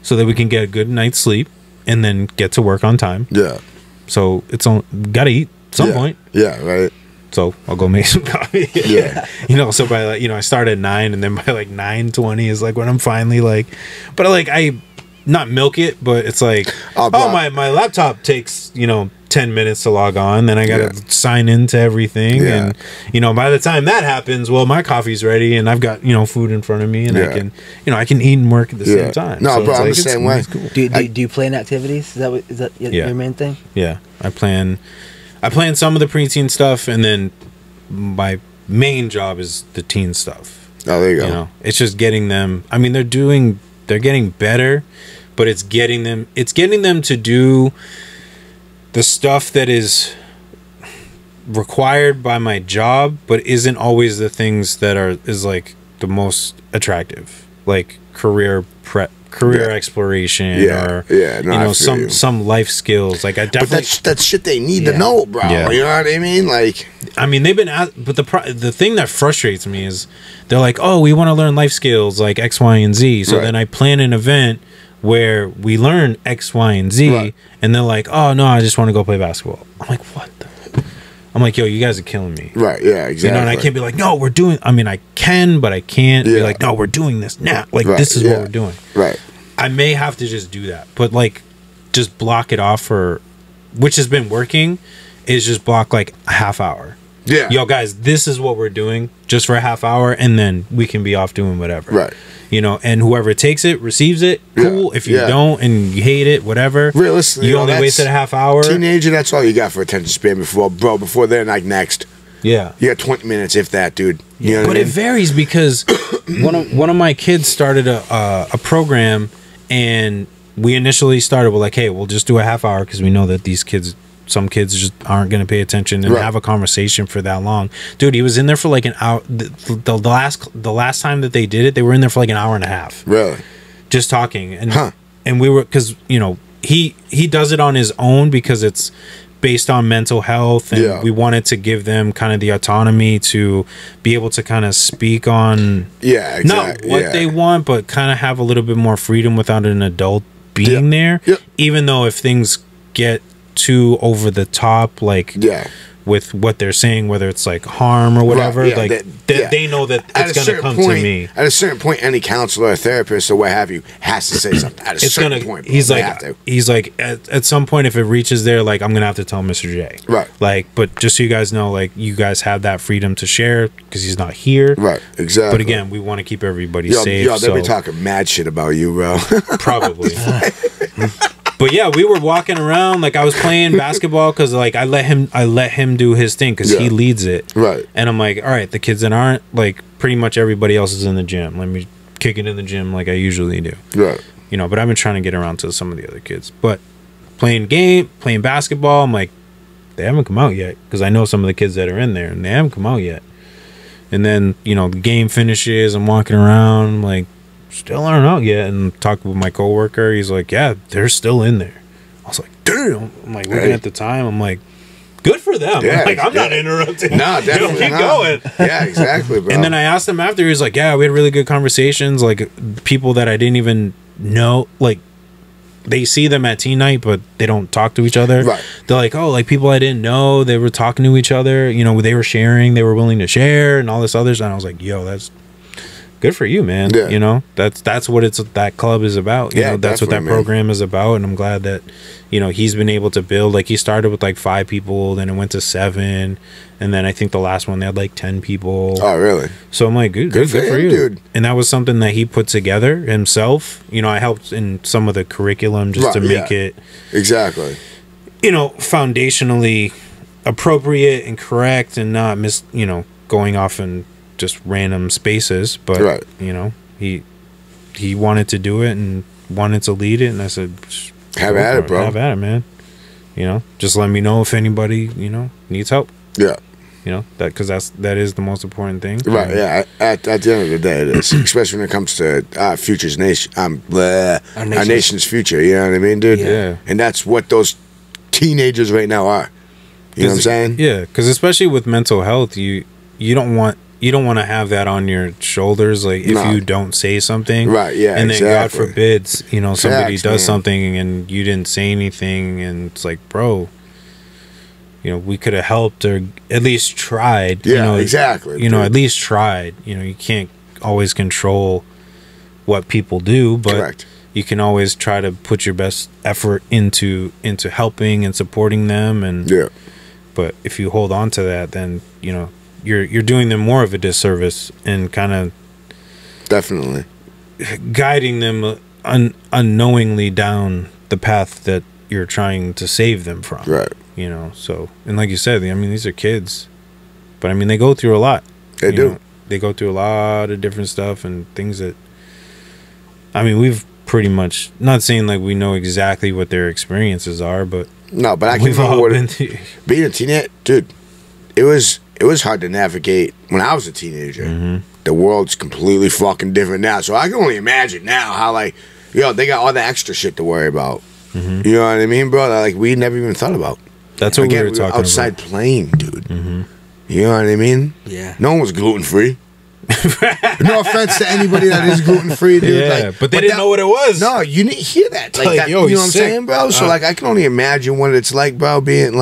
So that we can get a good night's sleep and then get to work on time. Yeah. So, it's on, gotta eat at some point. Yeah, right. So I'll go make some coffee. Yeah. You know, so by like, you know, I start at 9 and then by like 9:20 is like when I'm finally like, but like I not milk it, but it's like, my laptop takes, you know, 10 minutes to log on, then I gotta sign into everything, and you know, by the time that happens, well, my coffee's ready and I've got, you know, food in front of me and I can, you know, I can eat and work at the same time. No, so bro, I'm like, the same way. Cool. Do you plan activities? Is that your main thing? Yeah, I plan some of the preteen stuff, and then my main job is the teen stuff. Oh, there you go. You know, it's just getting them. I mean, they're getting better, but it's getting them to do the stuff that is required by my job, but isn't always the things that is like the most attractive, like career exploration, or you know, some life skills. Like I definitely, but that's shit they need to know, bro. You know what I mean? Like, I mean, they've been asked, but the thing that frustrates me is they're like, oh, we want to learn life skills like X, Y, and Z. So then I plan an event where we learn X, Y, and Z, and they're like, oh no, I just want to go play basketball. I'm like, what the? I'm like, yo, you guys are killing me. Right, yeah, exactly. You know, and I can't be like, no, we're doing, I mean, I can, but I can't be like, no, we're doing this now. Like, this is what we're doing. Right. I may have to just do that, but like, just block it off for, which has been working, is just block like a half hour. Yeah. Yo, guys, this is what we're doing just for a half hour, and then we can be off doing whatever. Right. You know, and whoever takes it receives it. Cool. If you don't and you hate it, whatever. Realistically, you only wasted a half hour. Teenager, that's all you got for attention span before they're like next. Yeah. You got 20 minutes, if that, dude. You know but it varies because one of my kids started a program, and we initially started with like, hey, we'll just do a half hour because we know that some kids just aren't going to pay attention and have a conversation for that long. Dude, he was in there for like an hour. The last time that they did it, they were in there for like an hour and a half. Really? Just talking. And we were, because, you know, he does it on his own because it's based on mental health, and we wanted to give them kind of the autonomy to be able to kind of speak on not what they want, but kind of have a little bit more freedom without an adult being there. Even though if things get too over the top, like with what they're saying, whether it's like harm or whatever, like they know that it's going to come to me. At a certain point, any counselor or therapist or what have you has to say something. At a certain point, he's like at some point, if it reaches there, like I'm gonna have to tell Mr. J. Right. Like, but just so you guys know, like you guys have that freedom to share because he's not here. Right. Exactly. But again, we want to keep everybody safe. Yo, they'll be talking mad shit about you, bro. Probably. But yeah, we were walking around, like I was playing basketball because like I let him do his thing because he leads it. Right. And I'm like, all right, the kids that aren't, like pretty much everybody else is in the gym. Let me kick it in the gym like I usually do. Right. You know, but I've been trying to get around to some of the other kids. But playing basketball, I'm like, they haven't come out yet because I know some of the kids that are in there and they haven't come out yet. And then, you know, the game finishes, I'm walking around, I'm like, still aren't out yet, and talking with my coworker, he's like, yeah, they're still in there. I was like, damn. I'm like looking at the time, I'm like, good for them. Yeah, I'm not interrupting. No, definitely keep not. going. Yeah, exactly, bro. And then I asked him after, he was like, yeah, we had really good conversations, like people that I didn't even know, like they see them at teen night, but they don't talk to each other. Right. They're like, oh, like people I didn't know, they were talking to each other, you know, they were sharing, they were willing to share and all this others. And I was like, yo, good for you, man. Yeah. You know, that's what that club is about. You know, that's what that program is about. And I'm glad that, you know, he's been able to build. Like, he started with like 5 people, then it went to 7, and then I think the last one they had like 10 people. Oh, really? So I'm like, good for him, you, dude. And that was something that he put together himself. You know, I helped in some of the curriculum just to make it exactly, you know, foundationally appropriate and correct, and not going off in just random spaces. But you know, he wanted to do it and wanted to lead it, and I said, have at it, bro. Have at it, man. You know, just let me know if anybody, you know, needs help. Yeah. You know, because that is the most important thing. Right, yeah. At the end of the day, it is. Especially when it comes to future's nation, our nation's future. You know what I mean, dude? Yeah. And that's what those teenagers right now are. You know what I'm saying? Yeah, because especially with mental health, you don't want to have that on your shoulders. Like, if you don't say something, right? Yeah, and then God forbids, you know, somebody does something and you didn't say anything, and it's like, bro, you know, we could have helped or at least tried. Yeah, you know, exactly. You know, at least tried. You know, you can't always control what people do, but you can always try to put your best effort into helping and supporting them. And but if you hold on to that, then you know you're doing them more of a disservice and kind of definitely guiding them unknowingly down the path that you're trying to save them from. Right. You know, so, and like you said, I mean, these are kids, but I mean, they go through a lot. They do. They go through a lot of different stuff and things that, I mean, we've pretty much, not saying like we know exactly what their experiences are, but no, but I can know what being a teenager, dude. It was hard to navigate when I was a teenager. Mm-hmm. The world's completely fucking different now, so I can only imagine now how, like, yo, they got all the extra shit to worry about. Mm-hmm. You know what I mean, bro? That, like, we never even thought about. That's what we were talking outside about. Playing, dude. Mm-hmm. You know what I mean? Yeah. No one was gluten free. No offense to anybody that is gluten free, dude. Yeah, like, but they didn't know what it was. No, you didn't hear that. Like, that, yo, you know what I'm saying, bro? So like, I can only imagine what it's like, bro, being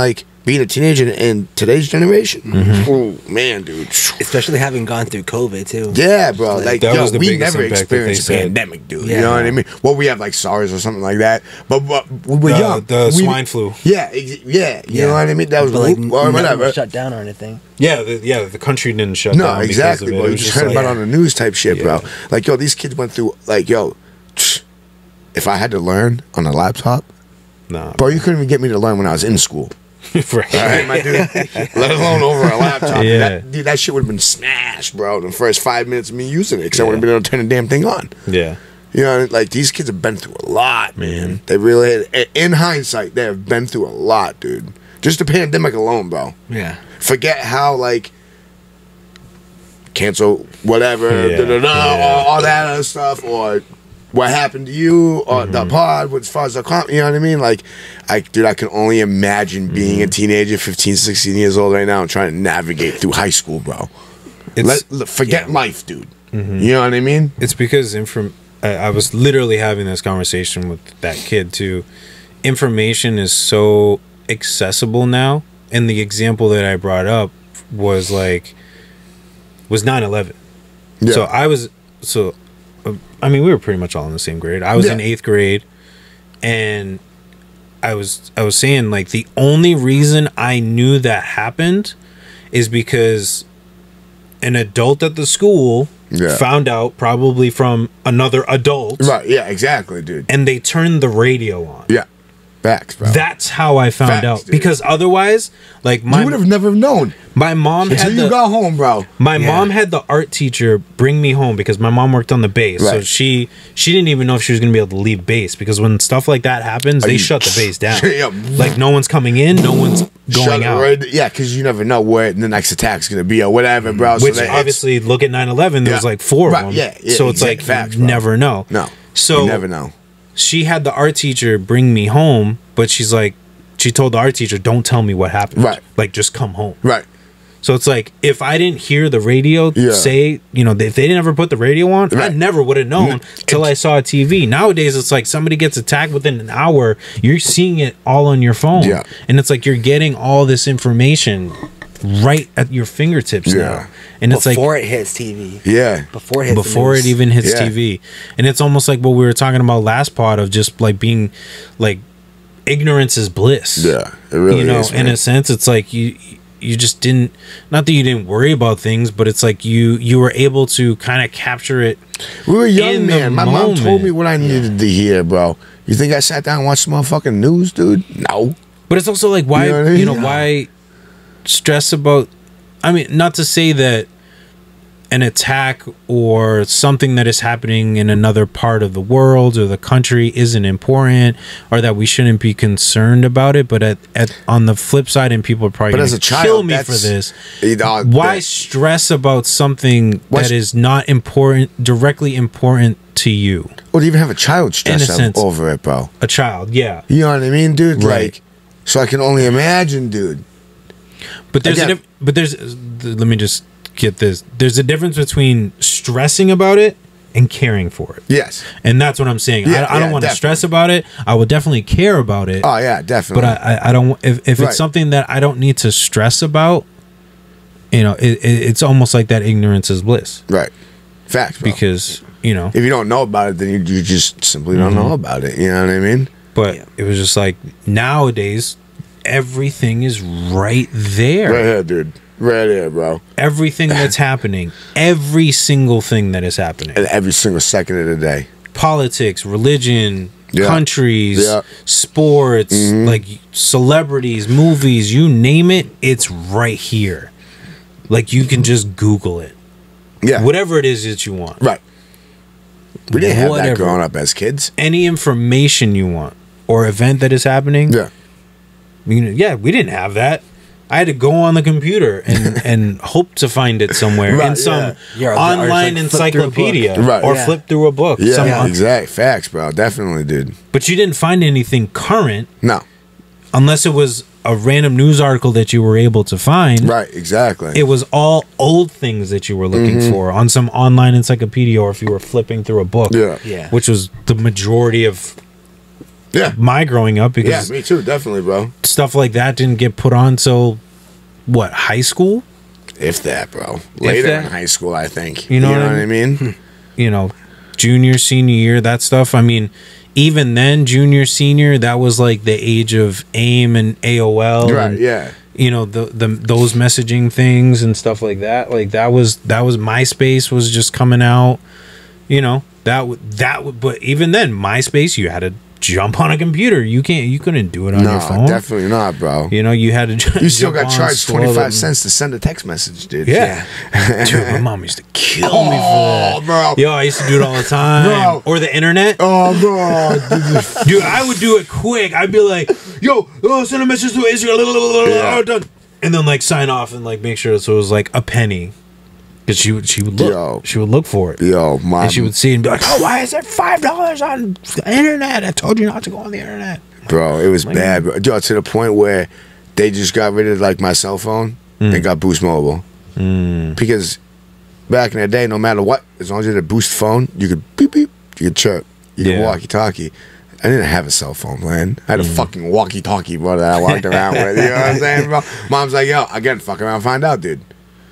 a teenager in today's generation. Mm-hmm. Oh man, dude. Especially having gone through COVID too. Yeah, bro. Like, that was the we biggest never impact experienced a that they pandemic, dude. Yeah. You know what I mean? Well, we have like SARS or something like that, but we were young. The swine flu. Yeah, yeah. You know what I mean? That was like or whatever. Shut down or anything. Yeah, the country didn't shut down. No, exactly, because of it. bro. It You was just heard about it on the news type shit, bro. Like, yo, these kids went through, like, yo, if I had to learn on a laptop, bro, you couldn't even get me to learn when I was in school. Right. All right, my dude. Let alone over a laptop. Yeah. That shit would have been smashed, bro, the first 5 minutes of me using it, because I wouldn't have been able to turn the damn thing on. Yeah. You know, like, these kids have been through a lot, man. They really, in hindsight, they have been through a lot, dude. Just the pandemic alone, bro. Yeah. Forget how, like, cancel whatever, all that other stuff, or what happened to you, or the pod, as far as the you know what I mean? Like, I can only imagine being a teenager, 15, 16 years old right now, and trying to navigate through high school, bro. Forget life, dude. You know what I mean? It's because I was literally having this conversation with that kid too. Information is so accessible now, and the example that I brought up was 9/11. So I mean, we were pretty much all in the same grade. I was in 8th grade, and I was saying, like, the only reason I knew that happened is because an adult at the school found out, probably from another adult. Right, yeah, exactly, dude. And they turned the radio on. Yeah. Facts, bro. That's how I found out. Dude. Because otherwise, like, you would have never known. My mom until you got home, bro. My mom had the art teacher bring me home because my mom worked on the base. Right. So she didn't even know if she was going to be able to leave base, because when stuff like that happens, they shut the base down. Like, no one's coming in, no one's going out. Right, yeah, because you never know where the next attack's going to be or whatever, bro. Which, so obviously, look at 9/11, there was like 4 of them. Yeah, so it's like, facts, you never know. No. So you never know. She had the art teacher bring me home, but she's like, she told the art teacher, don't tell me what happened. Right. Like, just come home. Right. So it's like, if I didn't hear the radio say, you know, if they didn't ever put the radio on, I never would have known till I saw a TV. Nowadays, it's like somebody gets attacked within an hour. You're seeing it all on your phone. Yeah. And it's like you're getting all this information right at your fingertips now. And it's before it hits TV. Yeah. Before it hits before it even hits Yeah. TV. And it's almost like what we were talking about last pod of just like being like ignorance is bliss. Yeah. It really is, in man. a sense it's like you just didn't, not that you didn't worry about things, but it's like you were able to kind of capture it. We were young, in the man. My mom moment. told me what I needed to hear, bro. You think I sat down and watched motherfucking news, dude? No. But it's also like, why, You know what I mean? why stress about, I mean, not to say that an attack or something that is happening in another part of the world or the country isn't important, or that we shouldn't be concerned about it, but on the flip side, and people are probably But going as a to child, kill me for that's- this, Why why stress about something Why that is not important, directly important to you? Or even have a child In a stress sense. over it, bro. A child, yeah. You know what I mean, dude? Right. Like, so I can only imagine, dude. But there's Again- let me just get this. There's a difference between stressing about it and caring for it. Yes. And that's what I'm saying. Yeah, I don't yeah, want to definitely. stress about it. I would definitely care about it. Oh, yeah, definitely. But I don't, if Right. it's something that I don't need to stress about, it's almost like that ignorance is bliss. Right. Facts, bro. Because, if you don't know about it, then you just simply don't know about it. You know what I mean? but it was just like nowadays, everything is right there. Right here, dude. Right here, bro. Everything that's happening, every single thing that is happening. And every single second of the day. Politics, religion, Yeah. countries, Yeah. sports, like celebrities, movies, you name it, it's right here. Like you can just Google it. Yeah. Whatever it is that you want. Right. We didn't have that Whatever. growing up as kids. Any information you want or event that is happening. Yeah. We didn't have that. I had to go on the computer and hope to find it somewhere Right, in some yeah. Or online like flip through a book. encyclopedia Right. or Yeah. flip through a book. Yeah, Some- exact facts, bro. Definitely, dude. But you didn't find anything current No. unless it was a random news article that you were able to find. Right, exactly. It was all old things that you were looking for on some online encyclopedia, or if you were flipping through a book. Yeah. Yeah. Which was the majority of Yeah. my growing up, Yeah, because me too, definitely, bro. stuff like that didn't get put on till what, high school? If that, bro. Later that. in high school, I think. You know what I I mean? Junior, senior year, that stuff. I mean, even then, junior, senior, that was like the age of AIM and AOL. Right, and, yeah. those messaging things and stuff like that. Like that was MySpace was just coming out. But even then, MySpace, you had to jump on a computer. You couldn't do it on your phone. No, definitely not, bro. You had to. You still jump got on, charged scroll 25 it. cents to send a text message, dude. Yeah, dude, my mom used to kill me for that. Oh, bro. Yo, I used to do it all the time. Bro. Or the internet. Oh, bro. Dude, I would do it quick. I'd be like, yo, send a message to Israel. Yeah. Done. And then like sign off and like make sure so it was like a penny. Because she would look. Yo. She would look for it. Yo, my. And she would see it and be like, oh, why is there $5 on the internet? I told you not to go on the internet. Bro, it was bad, bro. Yo, to the point where they just got rid of like my cell phone and got Boost Mobile. Because back in the day, no matter what, as long as you had a Boost phone, you could beep beep, you could chirp, you could Yeah. walkie-talkie. I didn't have a cell phone, man. I had a fucking walkie-talkie, bro, that I walked around with. You know what I'm saying, bro? Mom's like, yo, again, fuck around, find out, dude.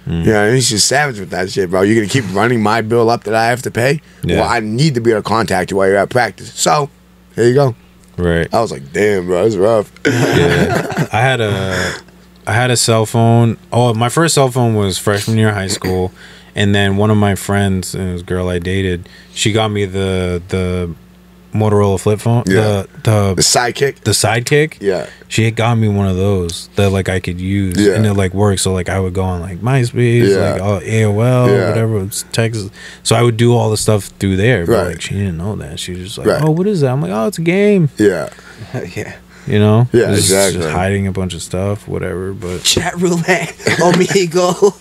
You know what I mean? She's savage with that shit, bro. You're going to keep running my bill up that I have to pay? Yeah. Well, I need to be able to contact you while you're at practice. So, here you go. Right. I was like, damn, bro, it's rough. Yeah. I had a cell phone. Oh, my first cell phone was freshman year of high school. And then one of my friends, and it was a girl I dated, she got me the Motorola flip phone. Yeah. The Sidekick? the Sidekick. Yeah. She had got me one of those that like I could use, Yeah. and it like worked. So like I would go on like MySpace, Yeah. like AOL, Yeah. whatever, it was Texas. So I would do all the stuff through there. But Right. like she didn't know that. She was just like, Right. "Oh, what is that?" I'm like, "Oh, it's a game." Yeah. Yeah. You know? Yeah, Just exactly. hiding a bunch of stuff, whatever. But Chat roulette. Omegle.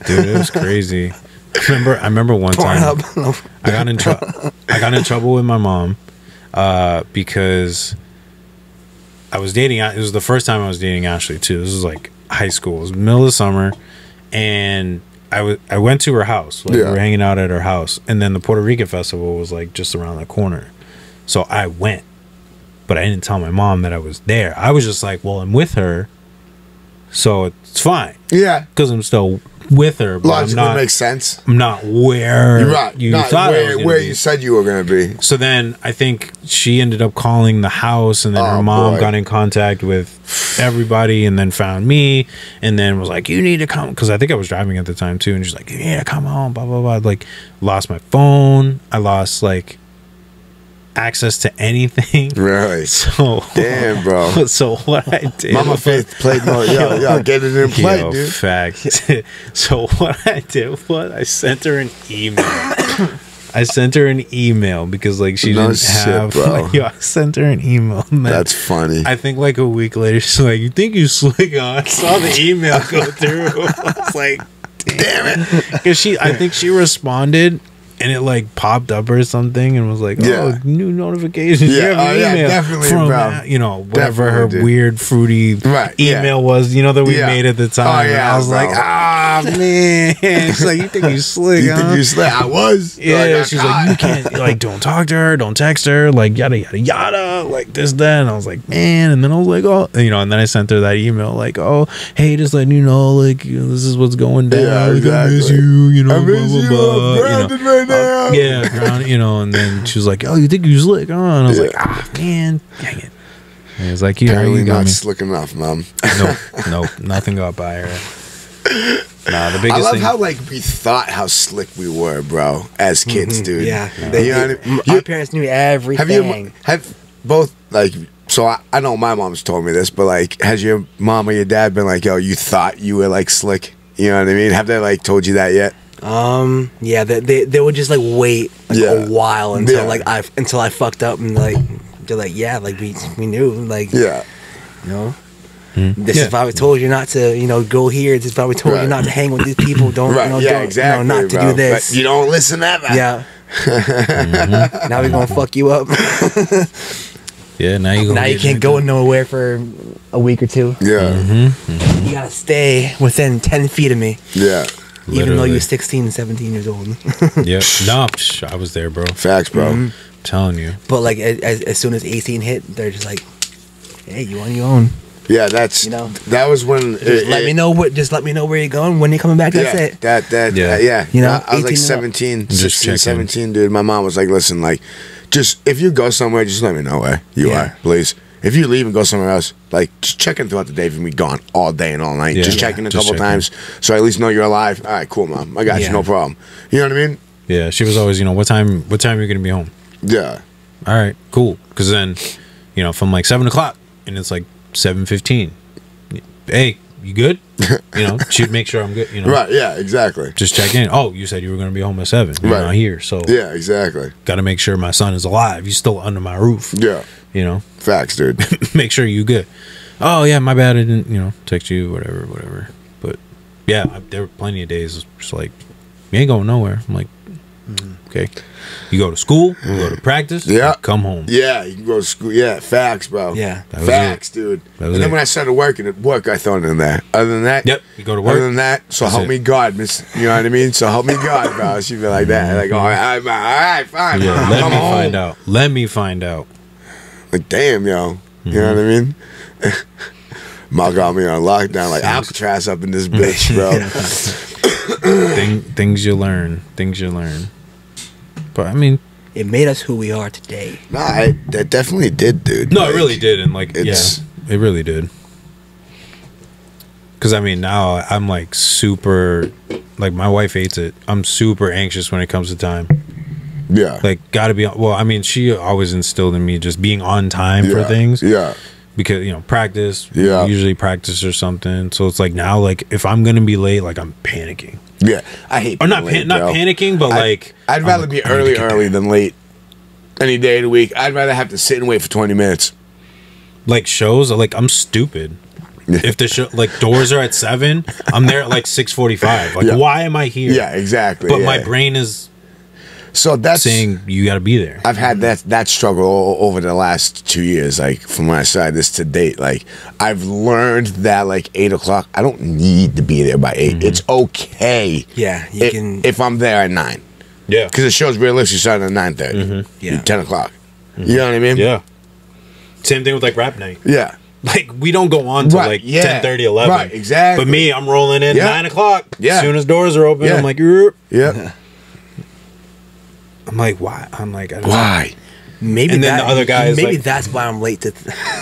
dude, it was crazy. I remember one time Pornhub. I got in trouble with my mom because I was dating. It was the first time I was dating Ashley too. This was like high school. It was middle of the summer, and I went to her house. Like, Yeah. we were hanging out at her house, and then the Puerto Rican festival was like just around the corner. So I went, but I didn't tell my mom that I was there. I was just like, well, I'm with her, So it's fine. Yeah. Because I'm still with her. But Logically I'm not, makes sense. I'm not where You're right. you Not thought I was where be. you said you were going to be. So then I think she ended up calling the house, and then her mom got in contact with everybody and then found me and then was like, you need to come, because I think I was driving at the time too, and she's like, you need to come home, blah blah blah. Like, lost my phone, I lost like access to anything. Really? So damn, bro. So what I did, Mama Faith played more. Yo, get it in play, dude. Fact. So what I did was I sent her an email. I sent her an email because like she didn't have. Like, I sent her an email. That's funny. I think like a week later, she's like, "You think you slick on?" I saw the email go through. I was like, "Damn it!" Because I think she responded. And it like popped up or something, and was like, "Oh, new notifications! You have an email definitely, from bro. You know, whatever her weird fruity email was, you know, that we made at the time." Oh, yeah, I was like, "Ah, man!" She's like, "You think you slick? You think you slick? I was." Yeah, she's like, "You can't like, don't talk to her, don't text her, like yada yada yada, like this that." And I was like, "Man!" And then I was like, "Oh, you know," and then I sent her that email like, "Oh, hey, just letting you know, like, you know, this is what's going down. Yeah, exactly. I miss you, you know, I miss blah blah you. blah." I'm grounded right now. Yeah, ground, you know, and then she was like, "Oh, you think you slick?" Oh, and I was like, "Ah, man, dang it." And it's like, apparently you got not me. slick enough, Mom. Nope, nothing got by her. Nah, the biggest I love thing. how like we thought how slick we were, bro, as kids, dude. Yeah, you know what I mean? Our parents knew everything. Have both like? So I know my mom's told me this, but like, has your mom or your dad been like, "Yo, you thought you were like slick"? You know what I mean? Have they like told you that yet? Yeah, they would just like wait like a while until like I fucked up, and like they're like, yeah, like we knew, like, you know, this is why we told you not to, you know, go here. This is why we told you not to hang with these people. Don't, you know, don't, exactly, you know, not to do this. But you don't listen ever. Yeah. Now we're gonna fuck you up. Yeah, now you can't go nowhere for a week or two. Yeah. You gotta stay within 10 feet of me. Yeah. Even though you're 16, 17 years old. Yeah. No, I was there, bro. Facts, bro. I'm telling you. But like as soon as 18 hit, they're just like, hey, you on your own. Yeah, that's, you know, that was when let me know where you're going, when you're coming back. That's it. Yeah. You know, I was like 17, 16, 17, dude. My mom was like, listen, like, just if you go somewhere, just let me know where you are, please. If you leave and go somewhere else, like, just check in throughout the day if you be gone all day and all night. Just check in a couple times so I at least know you're alive. All right, cool, Mom. I got you, no problem. You know what I mean? Yeah, she was always, you know, what time are you gonna be home? Yeah. All right, cool. Because then, you know, from like 7 o'clock and it's like 7:15. Hey, you good? You know, she'd make sure I'm good. You know, right? Yeah, exactly. Just check in. Oh, you said you were gonna be home at 7. You're not here, so yeah, exactly. Got to make sure my son is alive. He's still under my roof. Yeah. You know, facts, dude. Make sure you good. Oh yeah, my bad. I didn't, you know, text you, whatever. But yeah, there were plenty of days just like, you ain't going nowhere. I'm like, okay. You go to school, you go to practice, come home. Yeah, you can go to school. Yeah, facts, bro. Yeah, facts, dude. And then when I started working at work, I thrown in there. Other than that, you go to work. Other than that, so help me God, miss. You know what I mean? So help me God, bro. She'd be like that. Like, all right, fine. Yeah, let me find out. Let me find out. Like, damn, yo. You know what I mean? Ma got me on lockdown, like Alcatraz up in this bitch, bro. Things you learn. But I mean, it made us who we are today. Nah, that definitely did, dude. No, like, it really did, and like, it really did. Because I mean, now I'm like super, like my wife hates it. I'm super anxious when it comes to time. Yeah, like gotta be. Well, I mean, she always instilled in me just being on time for things. Yeah, because you know, practice. Yeah, usually practice or something. So it's like now, like if I'm gonna be late, like I'm panicking. Yeah, I hate. Or not panicking, but like I'd rather be early than late. Any day of the week, I'd rather have to sit and wait for 20 minutes. Like shows, like I'm stupid. If the show, like doors are at 7, I'm there at like 6:45. Like why am I here? Yeah, exactly. But my brain is that's saying you got to be there. I've had that struggle over the last 2 years. Like from when I started this to date, like I've learned that like 8 o'clock, I don't need to be there by 8. It's okay. Yeah, you can if I'm there at 9. Yeah, because the show's realistically starting at 9:30. Yeah, 10 o'clock. You know what I mean? Yeah. Same thing with like rap night. Yeah. Like, we don't go on till like 10:30, 11. Right, exactly. But me, I'm rolling in 9 o'clock. Yeah. As soon as doors are open, I'm like, yeah. I'm like, why? I'm like, I don't why? Maybe and then the other guys, maybe like, that's why I'm late to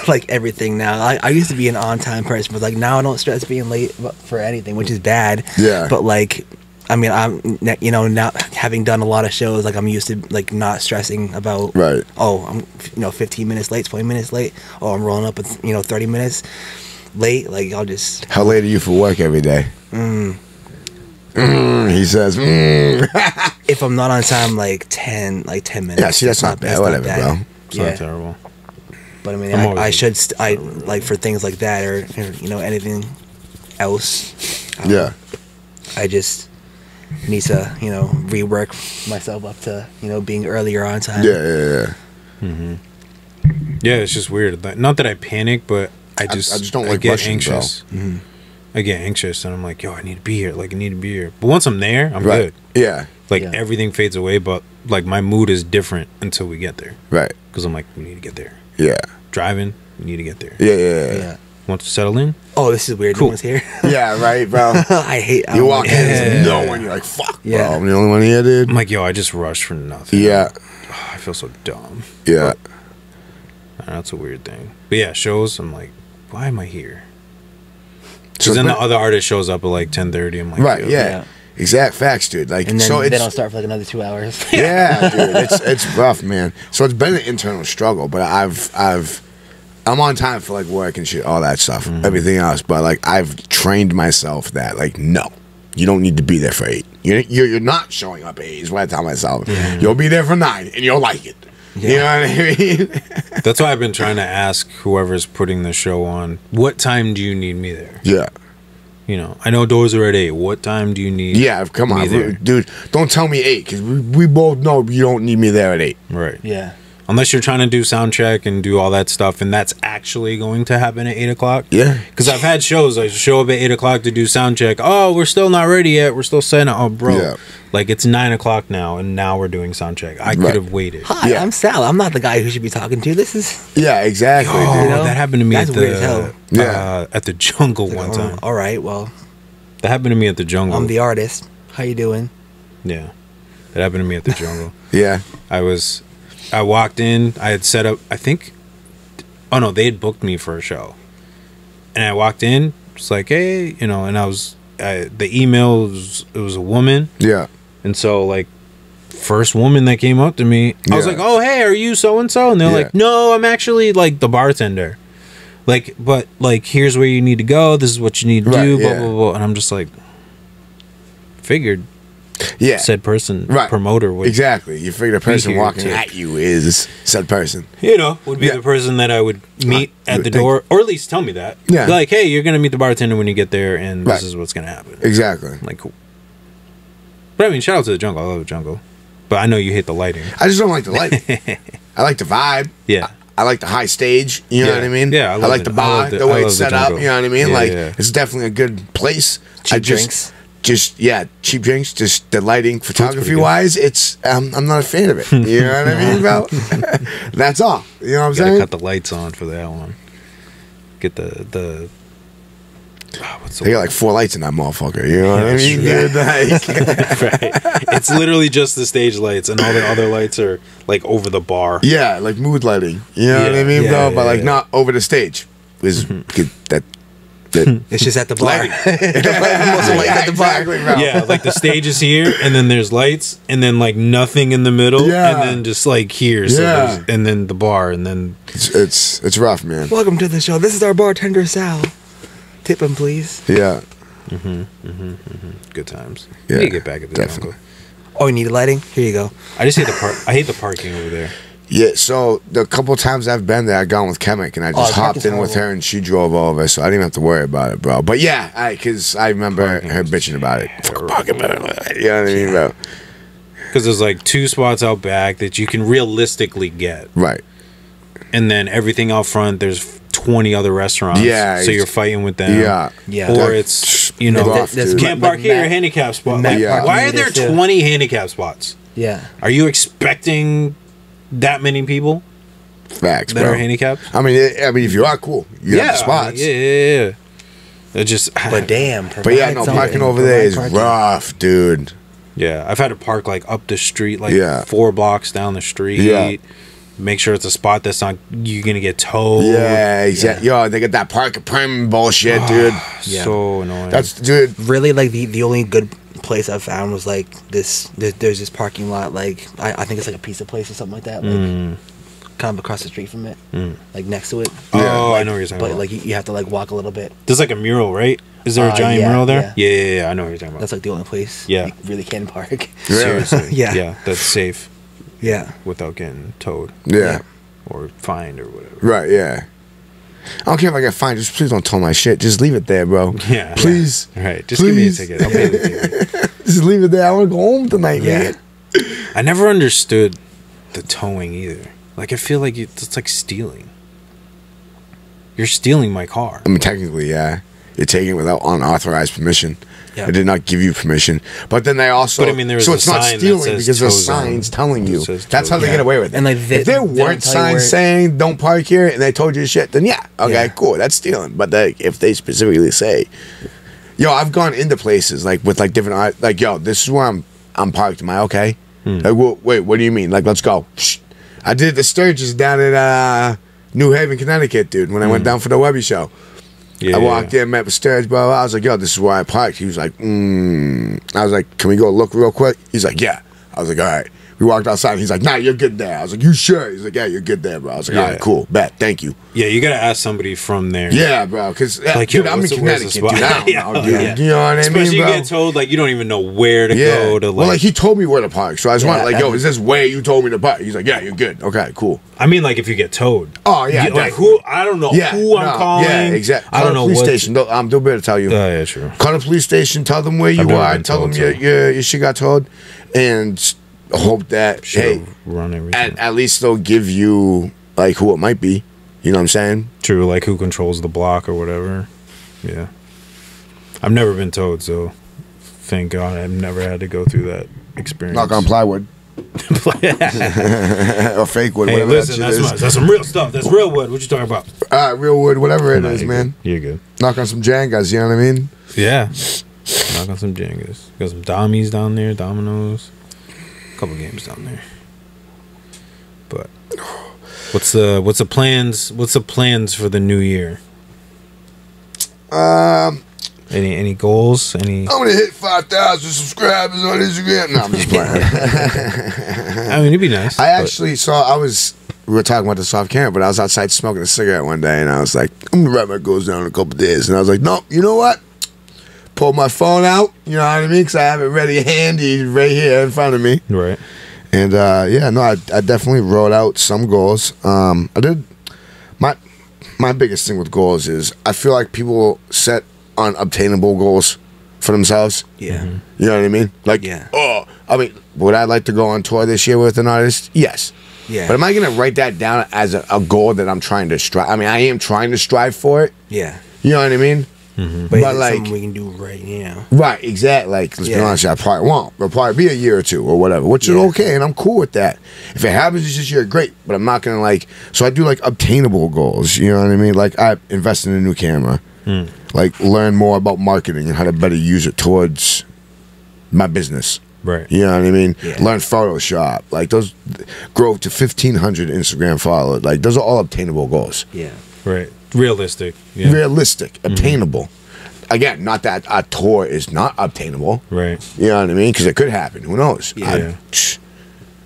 like everything now. I used to be an on-time person, but like now I don't stress being late for anything, which is bad. Yeah. But like, I mean, I'm now having done a lot of shows, like I'm used to like not stressing about. Right. Oh, I'm 15 minutes late, 20 minutes late. Oh, I'm rolling up with 30 minutes late. Like I'll just. How late are you for work every day? He says. If I'm not on time, like 10 minutes. Yeah, see, that's not bad. Whatever, bro. It's not terrible. But I mean, I should like for things like that or anything else. Yeah. I just need to rework myself up to being earlier on time. Yeah. Yeah, it's just weird. Not that I panic, but I just don't like get rushing, anxious. Mm-hmm. I get anxious, and I'm like, yo, I need to be here. Like, I need to be here. But once I'm there, I'm good. Yeah. Like, everything fades away, but like my mood is different until we get there. Right. Because I'm like, we need to get there. Yeah. Driving, we need to get there. Yeah. Want to settle in? Oh, this is weird. Cool. No one's here. Yeah, right, bro. I hate. You walk in, there's no one. You're like, fuck, bro. Yeah. I'm the only one here, dude. I'm like, yo, I just rushed for nothing. Yeah. Oh, I feel so dumb. Yeah. That's a weird thing. But yeah, shows, I'm like, why am I here? So Because then the other artist shows up at like 10:30. I'm like, right, yo, yeah. Exact facts, dude. Like, And then so they it's don't start for like another 2 hours. yeah, dude. It's rough, man. So it's been an internal struggle, but I'm on time for like work and shit, all that stuff, everything else. But like I've trained myself that like no, you don't need to be there for 8. You're not showing up at 8. Is what I tell myself. You'll be there for 9, and you'll like it. Yeah. You know what I mean? That's why I've been trying to ask whoever's putting the show on, what time do you need me there? Yeah. I know doors are at 8. What time do you need? Yeah, come on, dude. Don't tell me 8 because we both know you don't need me there at 8. Right. Yeah. Unless you're trying to do sound check and do all that stuff, and that's actually going to happen at 8 o'clock. Yeah. Because I've had shows, I show up at 8 o'clock to do sound check. Oh, we're still not ready yet. We're still setting up. Oh, bro. Yeah. Like, it's 9 o'clock now, and now we're doing sound check. I could have waited. Hi, I'm Sal. I'm not the guy who should be talking to. This is... Yeah, exactly. Oh, that happened to me That's weird as hell. At the Jungle one time. All right, well... That happened to me at the Jungle. I'm the artist. How you doing? Yeah. That happened to me at the Jungle. Yeah. I walked in, I had set up, I think, oh no, they had booked me for a show. And I walked in, it's like, hey, and the email, it was a woman. Yeah. And so, like, first woman that came up to me, I was like, oh, hey, are you so-and-so? And they're like, no, I'm actually, like, the bartender. Like, but, like, here's where you need to go, this is what you need to do, blah, blah, blah. And I'm just like, figured. Yeah, said person, promoter would exactly. You figure the person walking at you is said person. Would be the person that I would meet at the door, or at least tell me that. Yeah, like, hey, you're gonna meet the bartender when you get there, and this is what's gonna happen. Exactly. Like, cool. But I mean, shout out to the Jungle. I love the Jungle, but I know you hate the lighting. I just don't like the lighting. I like the vibe. Yeah. I like the high stage. You know what I mean? Yeah. I like the bar, the way it's set up. You know what I mean? Like, it's definitely a good place. Cheap drinks. Cheap drinks. Just the lighting, photography wise, it's I'm not a fan of it. You know what I mean, bro? That's all. You know what I'm saying? Gotta cut the lights on for that one. Get the. What's the they got like 4 lights in that motherfucker. You know what I mean? Dude, right. It's literally just the stage lights, and all the other lights are like over the bar. Yeah, like mood lighting. You know what I mean, bro? But like not over the stage. It's just at the bar. At the bar. Exactly, bro. Yeah, like the stage is here, and then there's lights, and then like nothing in the middle, and then just like here, so and then the bar, and then it's rough, man. Welcome to the show. This is our bartender Sal. Tip him, please. Yeah. Good times. Yeah, you need to get back at the Jungle. Oh, you need lighting? Here you go. I just hate I hate the parking over there. Yeah, so the couple times I've been there, I've gone with Kemek, and I just hopped in with her, and she drove over, so I didn't have to worry about it, bro. But yeah, because I remember her bitching about it. Parking better. You know what I mean, bro? Because there's like 2 spots out back that you can realistically get. Right. And then everything out front, there's 20 other restaurants. Yeah. So you're fighting with them. Yeah. Or it's, you can't park here, handicap spot. Why are there 20 handicap spots? Yeah. Are you expecting that many people? Facts, that bro. are handicapped. I mean, if you are cool, you have the spots. Yeah. It just, but damn. But yeah, no, parking over there is rough, dude. Yeah, I've had to park like up the street, like 4 blocks down the street. Yeah. Make sure it's a spot that's not you're gonna get towed. Yeah, exactly. Yo, they got that parking permit bullshit, dude. So annoying. That's dude. Really, like the only good place I found was like this. There's this parking lot, like I think it's like a pizza place or something like that. Like kind of across the street from it, like next to it. Oh, like, I know what you're talking but about. like you have to like walk a little bit. There's like a mural, right? Is there a giant mural there? Yeah. Yeah. I know what you're talking about. That's like the only place. Yeah. You really can park. Seriously. Yeah. That's safe. Yeah. Without getting towed. Yeah. Or fined or whatever. Right. Yeah. I don't care if I get fined. Just please don't tow my shit. Just leave it there, bro. Yeah. Please. Right. Just give me a ticket. I'll pay the ticket. Just leave it there. I want to go home tonight, man. I never understood the towing either. Like, I feel like it's like stealing. You're stealing my car. I mean, technically, yeah. You're taking it without unauthorized permission. Yeah. They did not give you permission. But then they also... But I mean, there was so a it's not sign that stealing says because there's tow zone. signs telling you. It says That's tow how they zone. get away with it. And like if there weren't signs saying don't park here and they told you shit, then yeah. Okay, cool. That's stealing. But if they specifically say... Yo, I've gone into places like with like different... Like, yo, this is where I'm parked. Am I okay? Like, wait, what do you mean? Like, let's go. Shh. I did the Sturgis down at New Haven, Connecticut, dude, when I went down for the Webby show. I walked in, met with Sturge, bro. I was like, yo, this is where I parked. He was like, I was like, can we go look real quick? He's like, yeah. I was like, all right. We walked outside. He's like, nah, you're good there. I was like, you sure? He's like, yeah, you're good there, bro. I was like, all right, cool. Bet. Thank you. Yeah, you got to ask somebody from there. Yeah, bro. Because, like, dude, I'm in Connecticut, dude. I don't know, dude. You know what I mean, Especially bro? you get told, like, you don't even know where to go to, like... Well, like, he told me where to park. So I just wanted, like, yo, is this where you told me to park? He's like, yeah, you're good. Okay, cool. I mean, like, if you get towed. Oh, yeah, like, who... I don't know who I'm calling. Yeah, exactly. I don't know police what... station. They'll be able to tell you. Yeah, true. Call the police station. Tell them where you are. Tell them your shit got towed. And... hope that at least they'll give you like who it might be. You know what I'm saying? True, like who controls the block or whatever. Yeah. I've never been towed, so thank God I've never had to go through that experience. Knock on plywood. Or fake wood. Hey, listen, that's some real stuff. That's real wood. What you talking about? Real wood, whatever it is, man. You're good. Knock on some Jengas, you know what I mean? Yeah. Knock on some Jengas. Got some Dommies down there, Dominoes. Couple games down there, but what's the plans for the new year? Any goals? I'm gonna hit 5,000 subscribers on Instagram. No, I'm just playing. I mean, it'd be nice. I actually saw. We were talking about this off camera, but I was outside smoking a cigarette one day, and I was like, I'm gonna write my goals down in a couple days, and I was like, no, you know what? Pull my phone out, you know what I mean? Because I have it ready handy right here in front of me. Right. And, I definitely wrote out some goals. I did. My biggest thing with goals is I feel like people set unobtainable goals for themselves. Yeah. Mm-hmm. You know what I mean? Like, would I like to go on tour this year with an artist? Yes. Yeah. But am I going to write that down as a goal that I'm trying to strive? I mean, I am trying to strive for it. Yeah. You know what I mean? Mm-hmm. But like something we can do right now. Right, exactly. Like, let's be honest, I probably won't. It'll probably be a year or two or whatever, which is okay, and I'm cool with that. If it happens this year, great. But I'm not gonna so I do obtainable goals. You know what I mean? Like I invest in a new camera, like learn more about marketing and how to better use it towards my business. Right. You know what I mean? Yeah. Learn Photoshop. Like those grow to 1,500 Instagram followers. Like those are all obtainable goals. Yeah. Right. Realistic. Yeah. Realistic. Obtainable. Again, not that a tour is not obtainable. Right. You know what I mean? Because it could happen. Who knows? Yeah.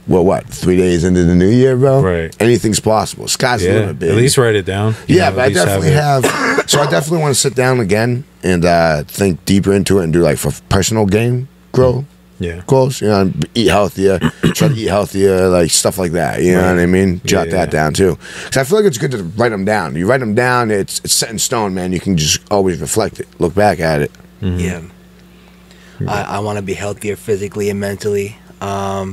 Well, what? 3 days into the new year, bro? Right. Anything's possible. Sky's the limit, baby. At least write it down. Yeah, but I definitely have. So I definitely want to sit down again and think deeper into it and do for personal gain growth. Yeah. Goals, eat healthier, try to eat healthier, stuff like that. You know what I mean? Jot that down too. Because I feel like it's good to write them down. You write them down, it's set in stone, man. You can just always reflect it, look back at it. Mm-hmm. Yeah. I want to be healthier physically and mentally. I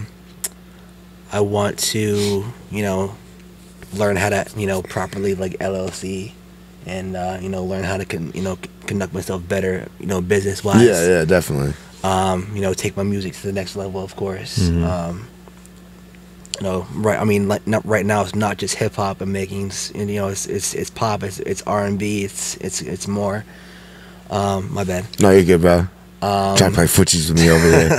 want to, learn how to, properly LLC and, learn how to, conduct myself better, business wise. Yeah, definitely. Take my music to the next level, of course. right. I mean, like, not right now. It's not just hip hop and making. And, it's pop. It's R&B. It's more. My bad. No, you're good, bro. Trying to play footsies with me over there.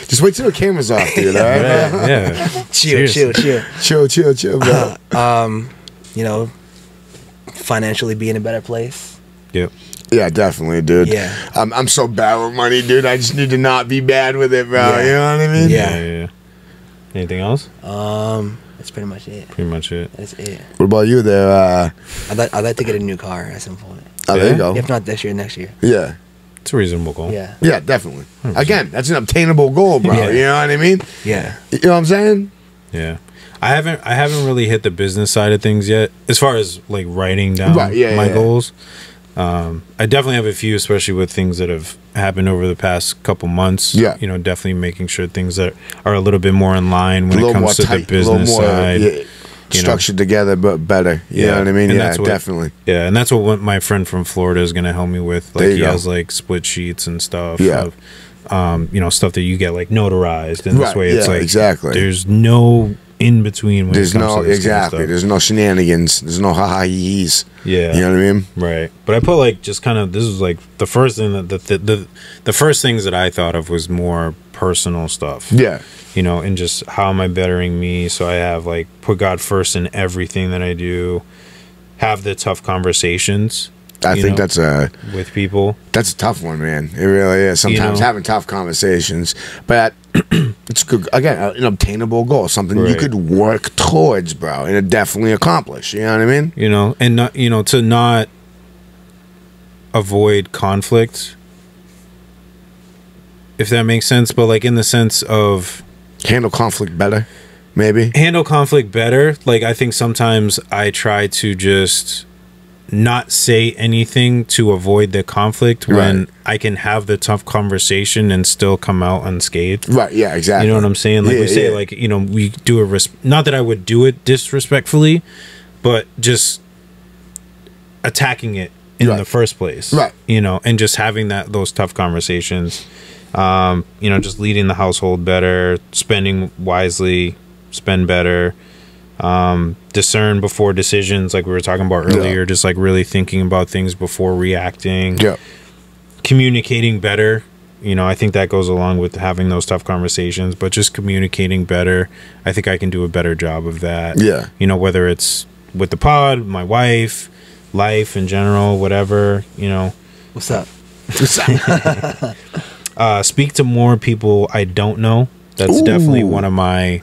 Just wait till the camera's off, dude. All right? Yeah. Chill, bro. Financially be in a better place. Yep. Yeah, definitely, dude. Yeah. I'm so bad with money, dude. I just need to not be bad with it, bro. Yeah. You know what I mean? Yeah. Anything else? That's pretty much it. That's it. What about you there? I'd like to get a new car at some point. Oh, there you go. If not this year, next year. Yeah. It's a reasonable goal. Yeah. Yeah, definitely. 100%. Again, that's an obtainable goal, bro. Yeah. You know what I mean? Yeah. You know what I'm saying? Yeah. I haven't really hit the business side of things yet, as far as like writing down my goals. I definitely have a few, especially with things that have happened over the past couple months. Yeah. Definitely making sure things that are a little bit more in line when it comes to the business side. Yeah, structured together, but better. You know what I mean? Yeah, definitely. Yeah, and that's what my friend from Florida is going to help me with. Like, he has like split sheets and stuff. Yeah. Of, stuff that you get like notarized, and this way it's like exactly. There's no in between when it comes to this kind of stuff. There's no shenanigans. There's no ha-ha-hees. Yeah. You know what I mean? Right. But I put like just kind of, this was like the first thing the first things that I thought of was more personal stuff. Yeah. And just how am I bettering me? So I have like put God first in everything that I do, have the tough conversations. I think that's with people. That's a tough one, man. It really is. Sometimes having tough conversations, but it's good. Again, an obtainable goal, something you could work towards, bro, and definitely accomplish. You know what I mean? And not, to not avoid conflict, if that makes sense. But like in the sense of handle conflict better, maybe handle conflict better. Like I think sometimes I try to just not say anything to avoid the conflict when I can have the tough conversation and still come out unscathed. Right. Yeah, exactly. You know what I'm saying? Like we say, like, we do not that I would do it disrespectfully, but just attacking it in the first place. Right. And just having those tough conversations, just leading the household better, spending wisely, spend better, discern before decisions, like we were talking about earlier, just like really thinking about things before reacting, communicating better. I think that goes along with having those tough conversations, but just communicating better. I think I can do a better job of that. Whether it's with the pod, my wife, life in general, whatever. What's up? Speak to more people I don't know. That's definitely one of my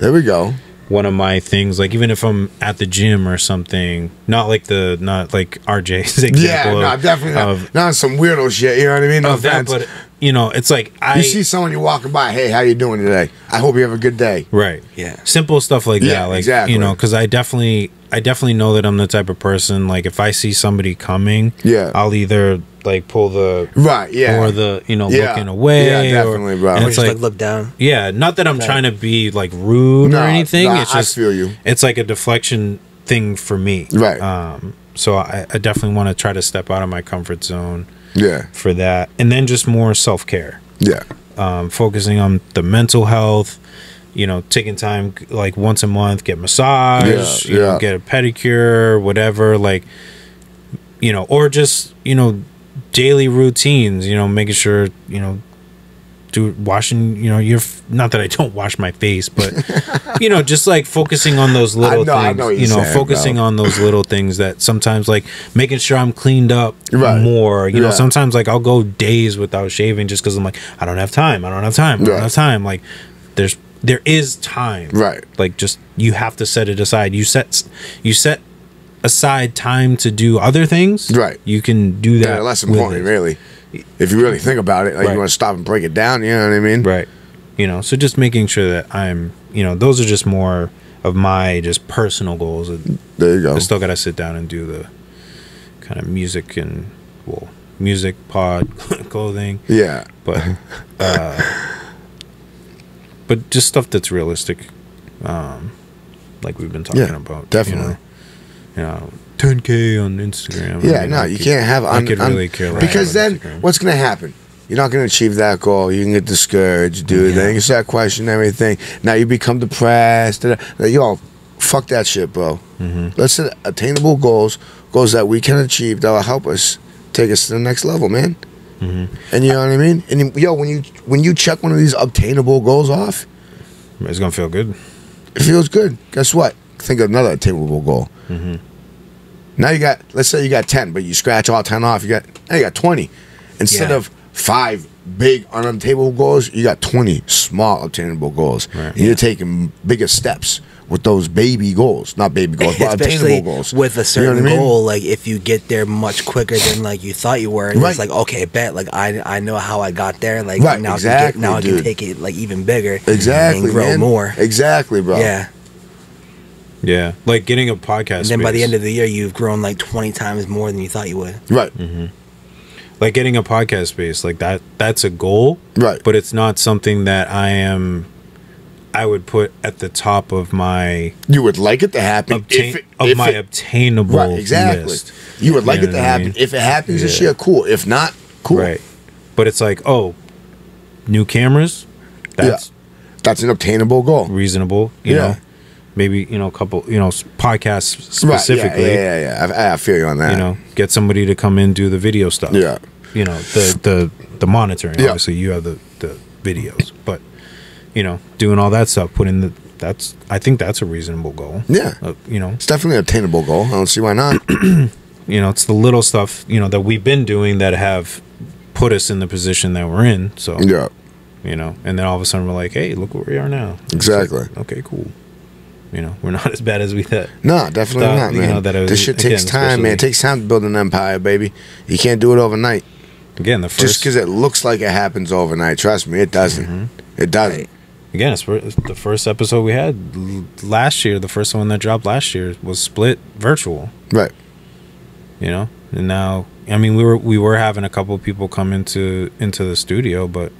things. Like even if I'm at the gym or something, not like RJ's example. Yeah, no, definitely not some weirdo shit. You know what I mean? No offense. But it's like you see someone you're walking by. Hey, how you doing today? I hope you have a good day. Right. Yeah. Simple stuff like that. Like exactly. Because I definitely know that I'm the type of person. Like if I see somebody coming, I'll either like pull the or the looking away. Yeah, definitely, bro. And it's like look down. Yeah, not that I'm trying to be like rude or anything. It's just I feel you. It's like a deflection thing for me. Right. So I definitely want to try to step out of my comfort zone. Yeah. For that, and then just more self-care. Yeah. Focusing on the mental health. Taking time like once a month, get massage, get a pedicure, whatever, like, or just, daily routines, making sure, washing, not that I don't wash my face, but, just like focusing on those little things, focusing on those little things that sometimes like making sure I'm cleaned up more, sometimes like I'll go days without shaving just because I'm like, I don't have time. Like there is time, like just you have to set it aside. You set aside time to do other things, you can do that. Less important, really, if you really think about it. Like you want to stop and break it down, you know what I mean? Right. So just making sure that I'm, those are just more of my just personal goals. There you go. I still got to sit down and do the kind of music and music pod clothing, but just stuff that's realistic, like we've been talking about. Definitely. 10K on Instagram. Yeah, you can't have. I could really care less because then Instagram. what's gonna happen? you're not going to achieve that goal. You can get discouraged, dude. Then you start questioning everything. Now you become depressed. Yo, fuck that shit, bro. Let's set attainable goals that we can achieve that will help us take us to the next level, man. And you know what I mean? And yo, when you check one of these obtainable goals off, it's gonna feel good. It feels good. Guess what? Think of another attainable goal. Now you got, let's say you got 10, but you scratch all 10 off. Now you got 20. Instead of 5 big unattainable goals, you got 20 small obtainable goals. Right. And you're taking bigger steps with those baby goals, not baby goals, but especially obtainable goals. With a certain what I mean? goal, like if you get there much quicker than like you thought you were, and it's like, okay, bet, like I know how I got there. Like now, exactly, I can take it like even bigger, exactly, and grow more. Exactly, bro. Yeah, like getting a podcast. And then by the end of the year, you've grown like 20 times more than you thought you would. Right. Like getting a podcast space, like that's a goal. Right. But it's not something that I would put at the top of my. You would like it to happen obtainable right, exactly. list. You would like it to happen. If it happens this year, cool. If not, cool. Right. But it's like, oh, new cameras. That's an obtainable goal. Reasonable. You know, maybe a couple. Podcasts specifically. Right. Yeah. I feel you on that. Get somebody to come in do the video stuff. Yeah. The monitoring. Obviously, you have the videos, but. Doing all that stuff, I think that's a reasonable goal. Yeah. It's definitely an attainable goal. I don't see why not. It's the little stuff, that we've been doing that have put us in the position that we're in. So, and then all of a sudden we're like, hey, look where we are now. Exactly. Like, okay, cool. We're not as bad as we thought. No, definitely not, man. This shit takes time, man. It takes time to build an empire, baby. You can't do it overnight. Again, just because it looks like it happens overnight. Trust me, it doesn't. It doesn't. Again, it's the first episode we had last year. The first one that dropped last year was split virtual. Right. And now, I mean, we were having a couple of people come into the studio, but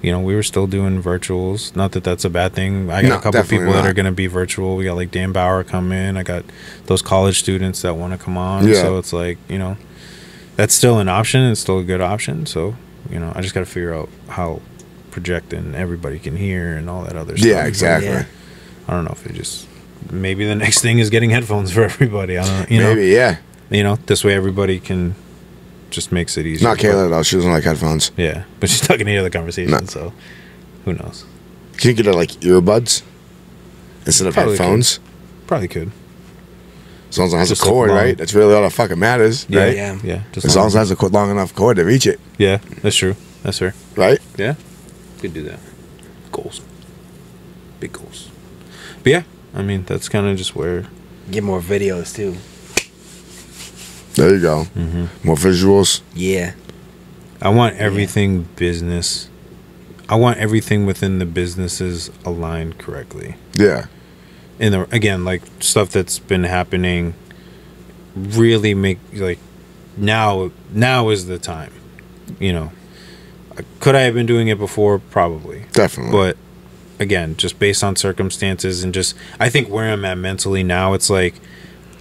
we were still doing virtuals. Not that that's a bad thing. I got a couple of people that are going to be virtual. We got like Dan Bauer come in. I got those college students that want to come on. Yeah. So it's like, that's still an option. It's still a good option. So, I just got to figure out how projecting everybody can hear and all that other stuff. Yeah, exactly. I don't know if it just maybe the next thing is getting headphones for everybody. I don't know. Maybe, yeah. This way everybody can just makes it easier. Not Kayla though. She doesn't like headphones. Yeah, but she's not gonna hear the conversation, so who knows? Can you get her like earbuds instead of headphones? Probably could. As long as it has a cord, right? That's really all that fucking matters, right? Yeah. As long as it has a long enough cord to reach it. Yeah, that's true. That's fair. Right? Yeah. Could do that. Goals. Big goals. But yeah, I mean, that's kind of just where... Get more videos, too. There you go. More visuals. Yeah. I want everything business. I want everything within the businesses aligned correctly. Yeah. Again, like, stuff that's been happening really make... Like, now is the time. Could I have been doing it before? Probably. Definitely. But again, just based on circumstances and just, I think where I'm at mentally now, it's like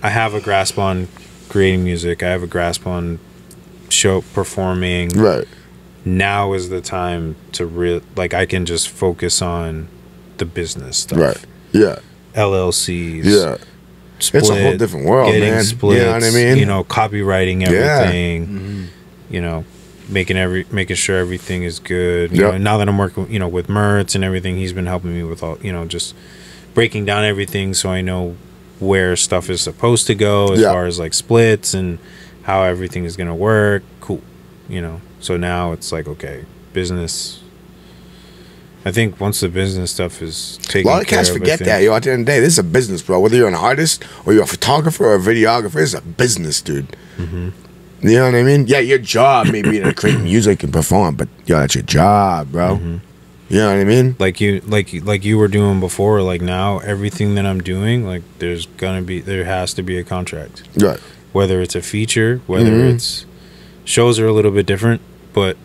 I have a grasp on creating music. I have a grasp on performing. Right. Now is the time to I can just focus on the business stuff. Right. Yeah. LLCs. Yeah. It's a whole different world, man. Splits, you know what I mean? Copywriting everything. Making sure everything is good. Now that I'm working, with Mertz and everything, he's been helping me with all, just breaking down everything so I know where stuff is supposed to go as far as like splits and how everything is going to work. Cool. So now it's like, okay, business. I think once the business stuff is taken care of, a lot of cats forget that, at the end of the day, this is a business, bro. Whether you're an artist or you're a photographer or a videographer, it's a business, dude. You know what I mean? Yeah, your job may be to create music and perform, but that's your job, bro. You know what I mean? Like you were doing before. Like now, everything that I'm doing, like there has to be a contract. Right. Whether it's a feature, whether it's shows are a little bit different, but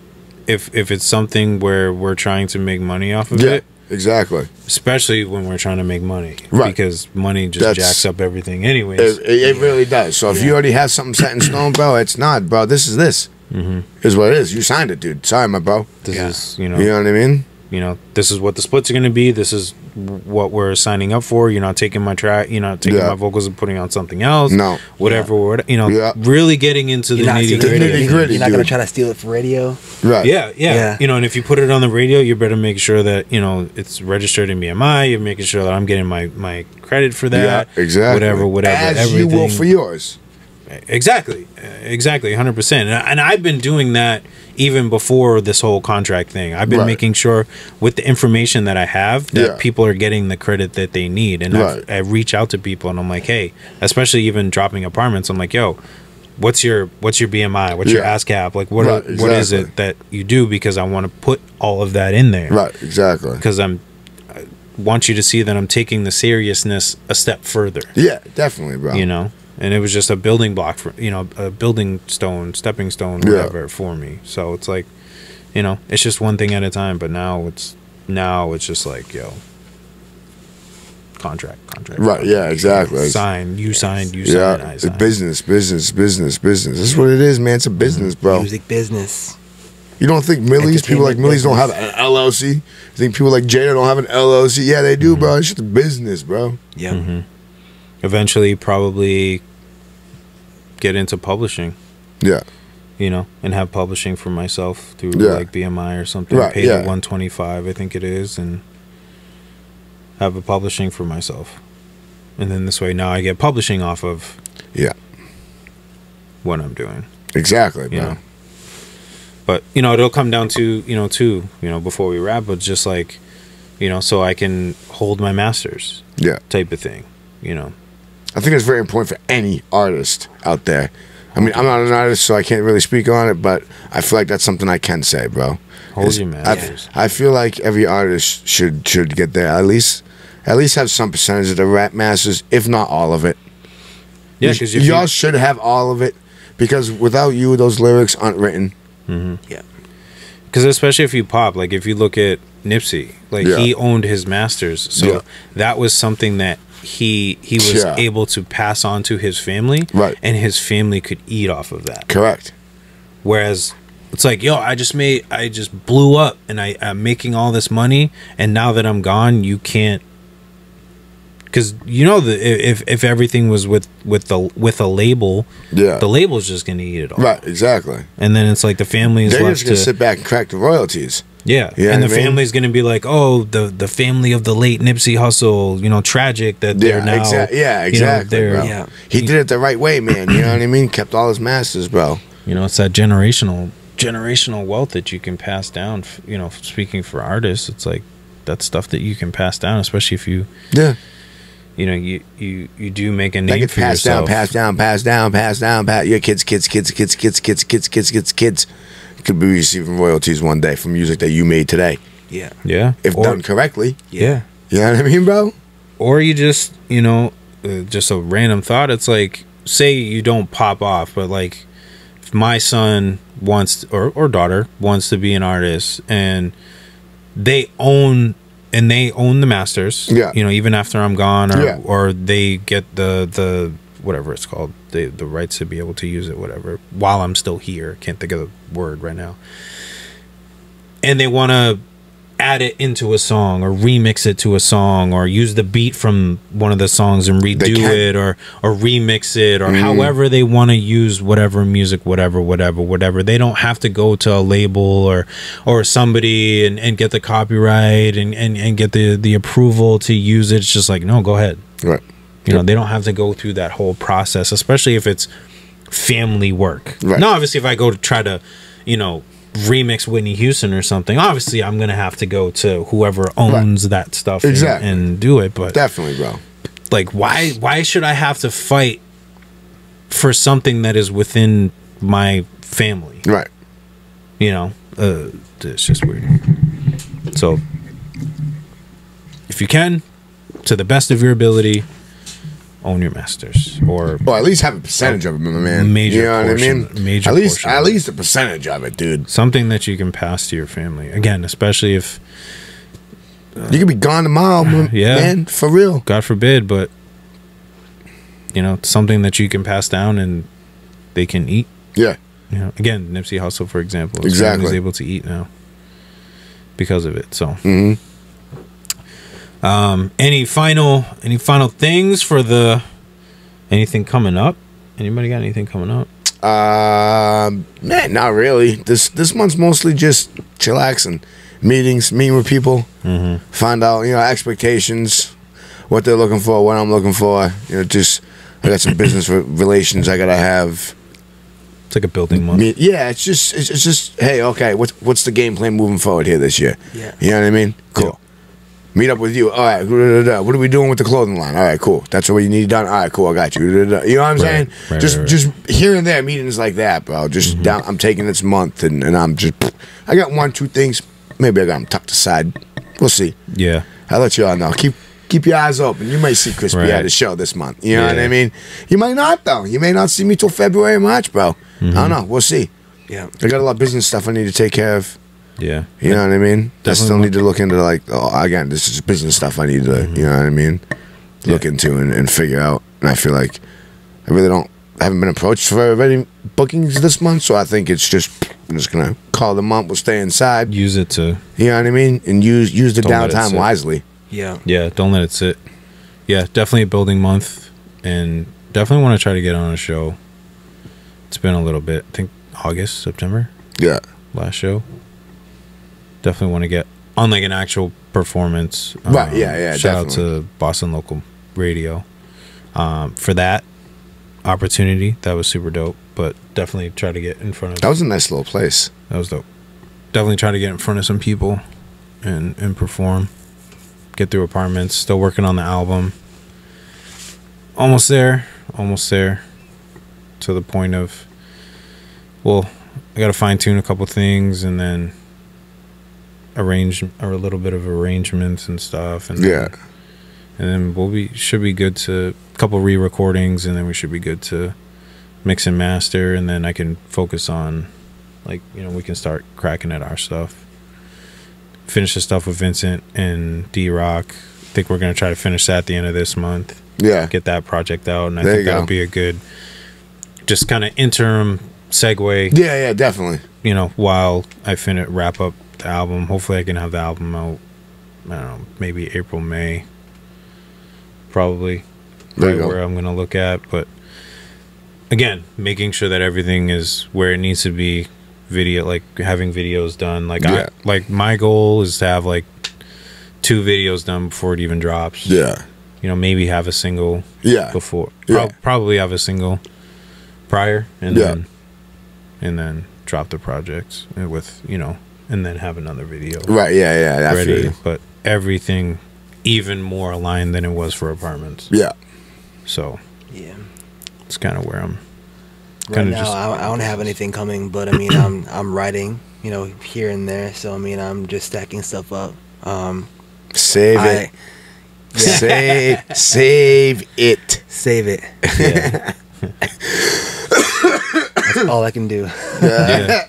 if it's something where we're trying to make money off of it. Exactly. Especially when we're trying to make money. Right. Because money just jacks up everything anyways. It really does. So if you already have something set in stone, bro, it's not, bro. This is this. Is what it is. You signed it, dude. Sorry, my bro. This is, you know what I mean? You know, this is what the splits are going to be. This is what we're signing up for. You're not taking my track. You're not taking my vocals and putting on something else. No. Whatever. You know, really getting into the nitty gritty. You're not going to try to steal it for radio. Right. Yeah. You know, and if you put it on the radio, you better make sure that, you know, it's registered in BMI. You're making sure that I'm getting my credit for that. Yeah, exactly. Whatever. As everything. you will for yours. Exactly. 100%. And I've been doing that even before this whole contract thing. I've been making sure with the information that I have that people are getting the credit that they need. And I reach out to people and I'm like, hey, especially even dropping apartments, I'm like, yo, what's your BMI? What's your ASCAP? Like what is it that you do? Because I want to put all of that in there. Right, exactly. Because I want you to see that I'm taking the seriousness a step further. Yeah, definitely, bro. You know? And it was just a building block for, you know, a building stone, stepping stone, whatever for me. So it's like, you know, it's just one thing at a time. But now it's just like, yo, contract. Right. Yeah. Exactly. Sign. You signed. Yeah. I signed. Business. This is what it is, man. It's a business, bro. Music business. You don't think people like Millie's don't have an LLC? You think people like Jada don't have an LLC? Yeah, they do, bro. It's just a business, bro. Yeah. Eventually, probably get into publishing. Yeah. You know, and have publishing for myself through like BMI or something. Right, Pay the $125, I think it is, and have a publishing for myself. And then this way, now I get publishing off of what I'm doing. Exactly, bro. You know? But you know, it'll come down to before we wrap, but just like, you know, so I can hold my masters. Yeah. Type of thing. You know. I think it's very important for any artist out there. I mean, I'm not an artist, so I can't really speak on it, but I feel like that's something I can say, bro. Hold your masters. I feel like every artist should get there. At least have some percentage of the rap masters, if not all of it. Yeah, because y'all should have all of it, because without you, those lyrics aren't written. Yeah. Because especially if you pop, like if you look at Nipsey, like he owned his masters, so that was something that he was able to pass on to his family, and his family could eat off of that. Correct. Whereas it's like, yo, I just blew up, and I'm making all this money, and now that I'm gone, you can't, because you know if everything was with a label, the label's just gonna eat it all. Right, exactly. And then it's like the family is left just gonna sit back and crack the royalties. Yeah, and the family's gonna be like, oh, the family of the late Nipsey Hussle, you know, tragic that they're now. Exactly. You know, bro. He did it the right way, man. You know what I mean? Kept all his masters, bro. You know, it's that generational wealth that you can pass down. You know, speaking for artists, it's like that's stuff that you can pass down, especially if you. Yeah. You know, you do make a name for yourself. Pass down. Your kids. Could be receiving royalties one day from music that you made today. Yeah. If done correctly. Yeah. You know what I mean, bro? Or you just, you know, just a random thought. It's like, say you don't pop off, but like, if my son wants or daughter wants to be an artist, and they own the masters. Yeah. You know, even after I'm gone, or they get the whatever it's called, the rights to be able to use it, whatever, while I'm still here. Can't think of the word right now. And they want to add it into a song, or remix it to a song, or use the beat from one of the songs and redo it, or remix it, or however they want to use whatever music, whatever. They don't have to go to a label or somebody and get the copyright and get the approval to use it. It's just like, no, go ahead. Right. You know, they don't have to go through that whole process, especially if it's family work. Right. Now, obviously, if I go to try to, you know, remix Whitney Houston or something, obviously, I'm going to have to go to whoever owns that stuff and do it. But definitely, bro. Like, why should I have to fight for something that is within my family? Right. You know, it's just weird. So, if you can, to the best of your ability, own your masters, or at least have a percentage of it, my man. Major, you know portion, what I mean? Major, at least a percentage of it, dude. Something that you can pass to your family. Again, especially if you could be gone tomorrow, man. For real. God forbid, but you know, something that you can pass down and they can eat. Yeah. You know, again, Nipsey Hussle, for example, exactly, is able to eat now because of it. So, any final things for anything coming up? Anybody got anything coming up? Man, not really. This month's mostly just chillaxing, meeting with people, find out, you know, expectations, what they're looking for, what I'm looking for. You know, just I got some business relations I gotta have. It's like a building month. Yeah, it's just hey, okay, what's the game plan moving forward here this year? Yeah, you know what I mean. Cool. Yeah. Meet up with you. All right. What are we doing with the clothing line? All right, cool. That's what you need done. All right, cool. I got you. You know what I'm saying? Just here and there meetings like that, bro. Just down. I'm taking this month, and I'm just. I got 1, 2 things. Maybe I got them tucked aside. We'll see. Yeah. I'll let y'all know. Keep your eyes open. You might see Crispy at a show this month. You know what I mean? You might not though. You may not see me till February, March, bro. I don't know. We'll see. Yeah. I got a lot of business stuff I need to take care of. Yeah. You know what I mean? I still need to look into, like, again, this is business stuff I need to, you know what I mean? Look into and figure out. And I feel like I haven't been approached for any bookings this month, so I think it's just, I'm just going to call them up, we'll stay inside. Use it to... You know what I mean? And use the downtime wisely. Yeah. Yeah, don't let it sit. Yeah, definitely a building month, and definitely want to try to get on a show. It's been a little bit. I think August, September? Yeah. Last show. Definitely want to get on like an actual performance. Right, yeah, shout out to Boston Local Radio for that opportunity. That was super dope, but definitely try to get in front of... That was a nice little place. That was dope. Definitely try to get in front of some people and perform. Get through apartments. Still working on the album. Almost there. To the point of, well, I got to fine tune a couple things and then arrange a little bit of arrangements and stuff, and then should be good to a couple re-recordings, and then we should be good to mix and master, and then I can focus on, like, you know, we can start cracking at our stuff. Finish the stuff with Vincent and D-Rock. I think we're gonna try to finish that at the end of this month. Yeah, get that project out, and I think that'll be a good, just kind of interim segue. Yeah, definitely. You know, while I wrap up the album, hopefully I can have the album out, I don't know, maybe April, May, probably where I'm gonna look at. But again, making sure that everything is where it needs to be. Video, like having videos done, like my goal is to have like 2 videos done before it even drops. Yeah, you know, maybe have a single before. Probably have a single prior, and then drop the projects with, you know, and then have another video. Right. Yeah. Ready, but everything even more aligned than it was for Apartments. Yeah. So yeah, it's kind of where I'm. Right now, I don't have anything coming, but I mean, I'm writing, you know, here and there. So I mean, I'm just stacking stuff up. Save it. Yeah. Save it. Save it. Yeah. That's all I can do. Yeah.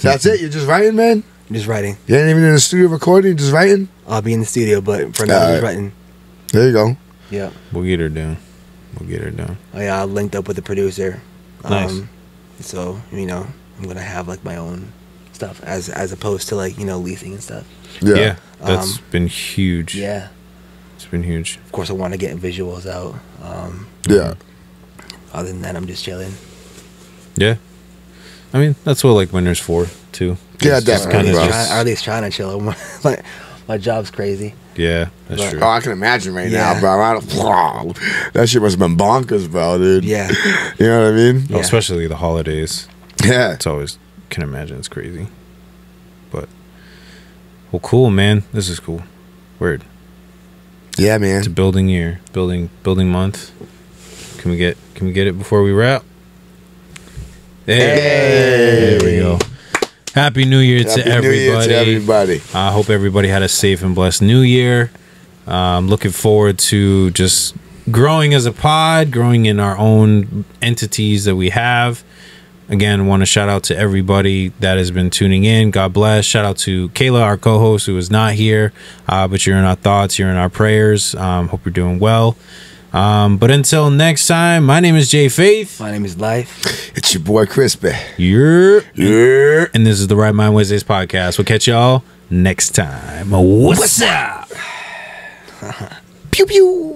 That's it. You're just writing, man. Just writing. You ain't even in the studio recording. Just writing. I'll be in the studio, but for now, I'm just writing. There you go. Yeah. We'll get her done. Oh yeah, I linked up with the producer. Nice. So, you know, I'm gonna have like my own stuff as opposed to, like, you know, leasing and stuff. Yeah. That's been huge. Yeah. It's been huge. Of course, I want to get visuals out. Other than that, I'm just chilling. Yeah. I mean, that's what like winter's for too. Yeah, definitely. Or at least trying to chill. My job's crazy. Yeah, that's true. Oh, I can imagine now, bro. That shit must have been bonkers, bro, dude. Yeah. You know what I mean? Oh, especially the holidays. Yeah. It's always, can imagine it's crazy. But, well, cool, man. This is cool. Word. Yeah, man. It's a building year, building month. Can we get it before we wrap? Hey. There we go. Happy New Year to everybody. I hope everybody had a safe and blessed New Year. Looking forward to just growing as a pod, growing in our own entities that we have. Again, want to shout out to everybody that has been tuning in. God bless. Shout out to Kayla, our co-host, who is not here, but you're in our thoughts, you're in our prayers. Hope you're doing well. But until next time, my name is Jay Faith. My name is L.Y.F E. It's your boy Crispy. Yeah. And this is the Right Mind Wednesdays podcast. We'll catch y'all next time. What's up? Pew pew.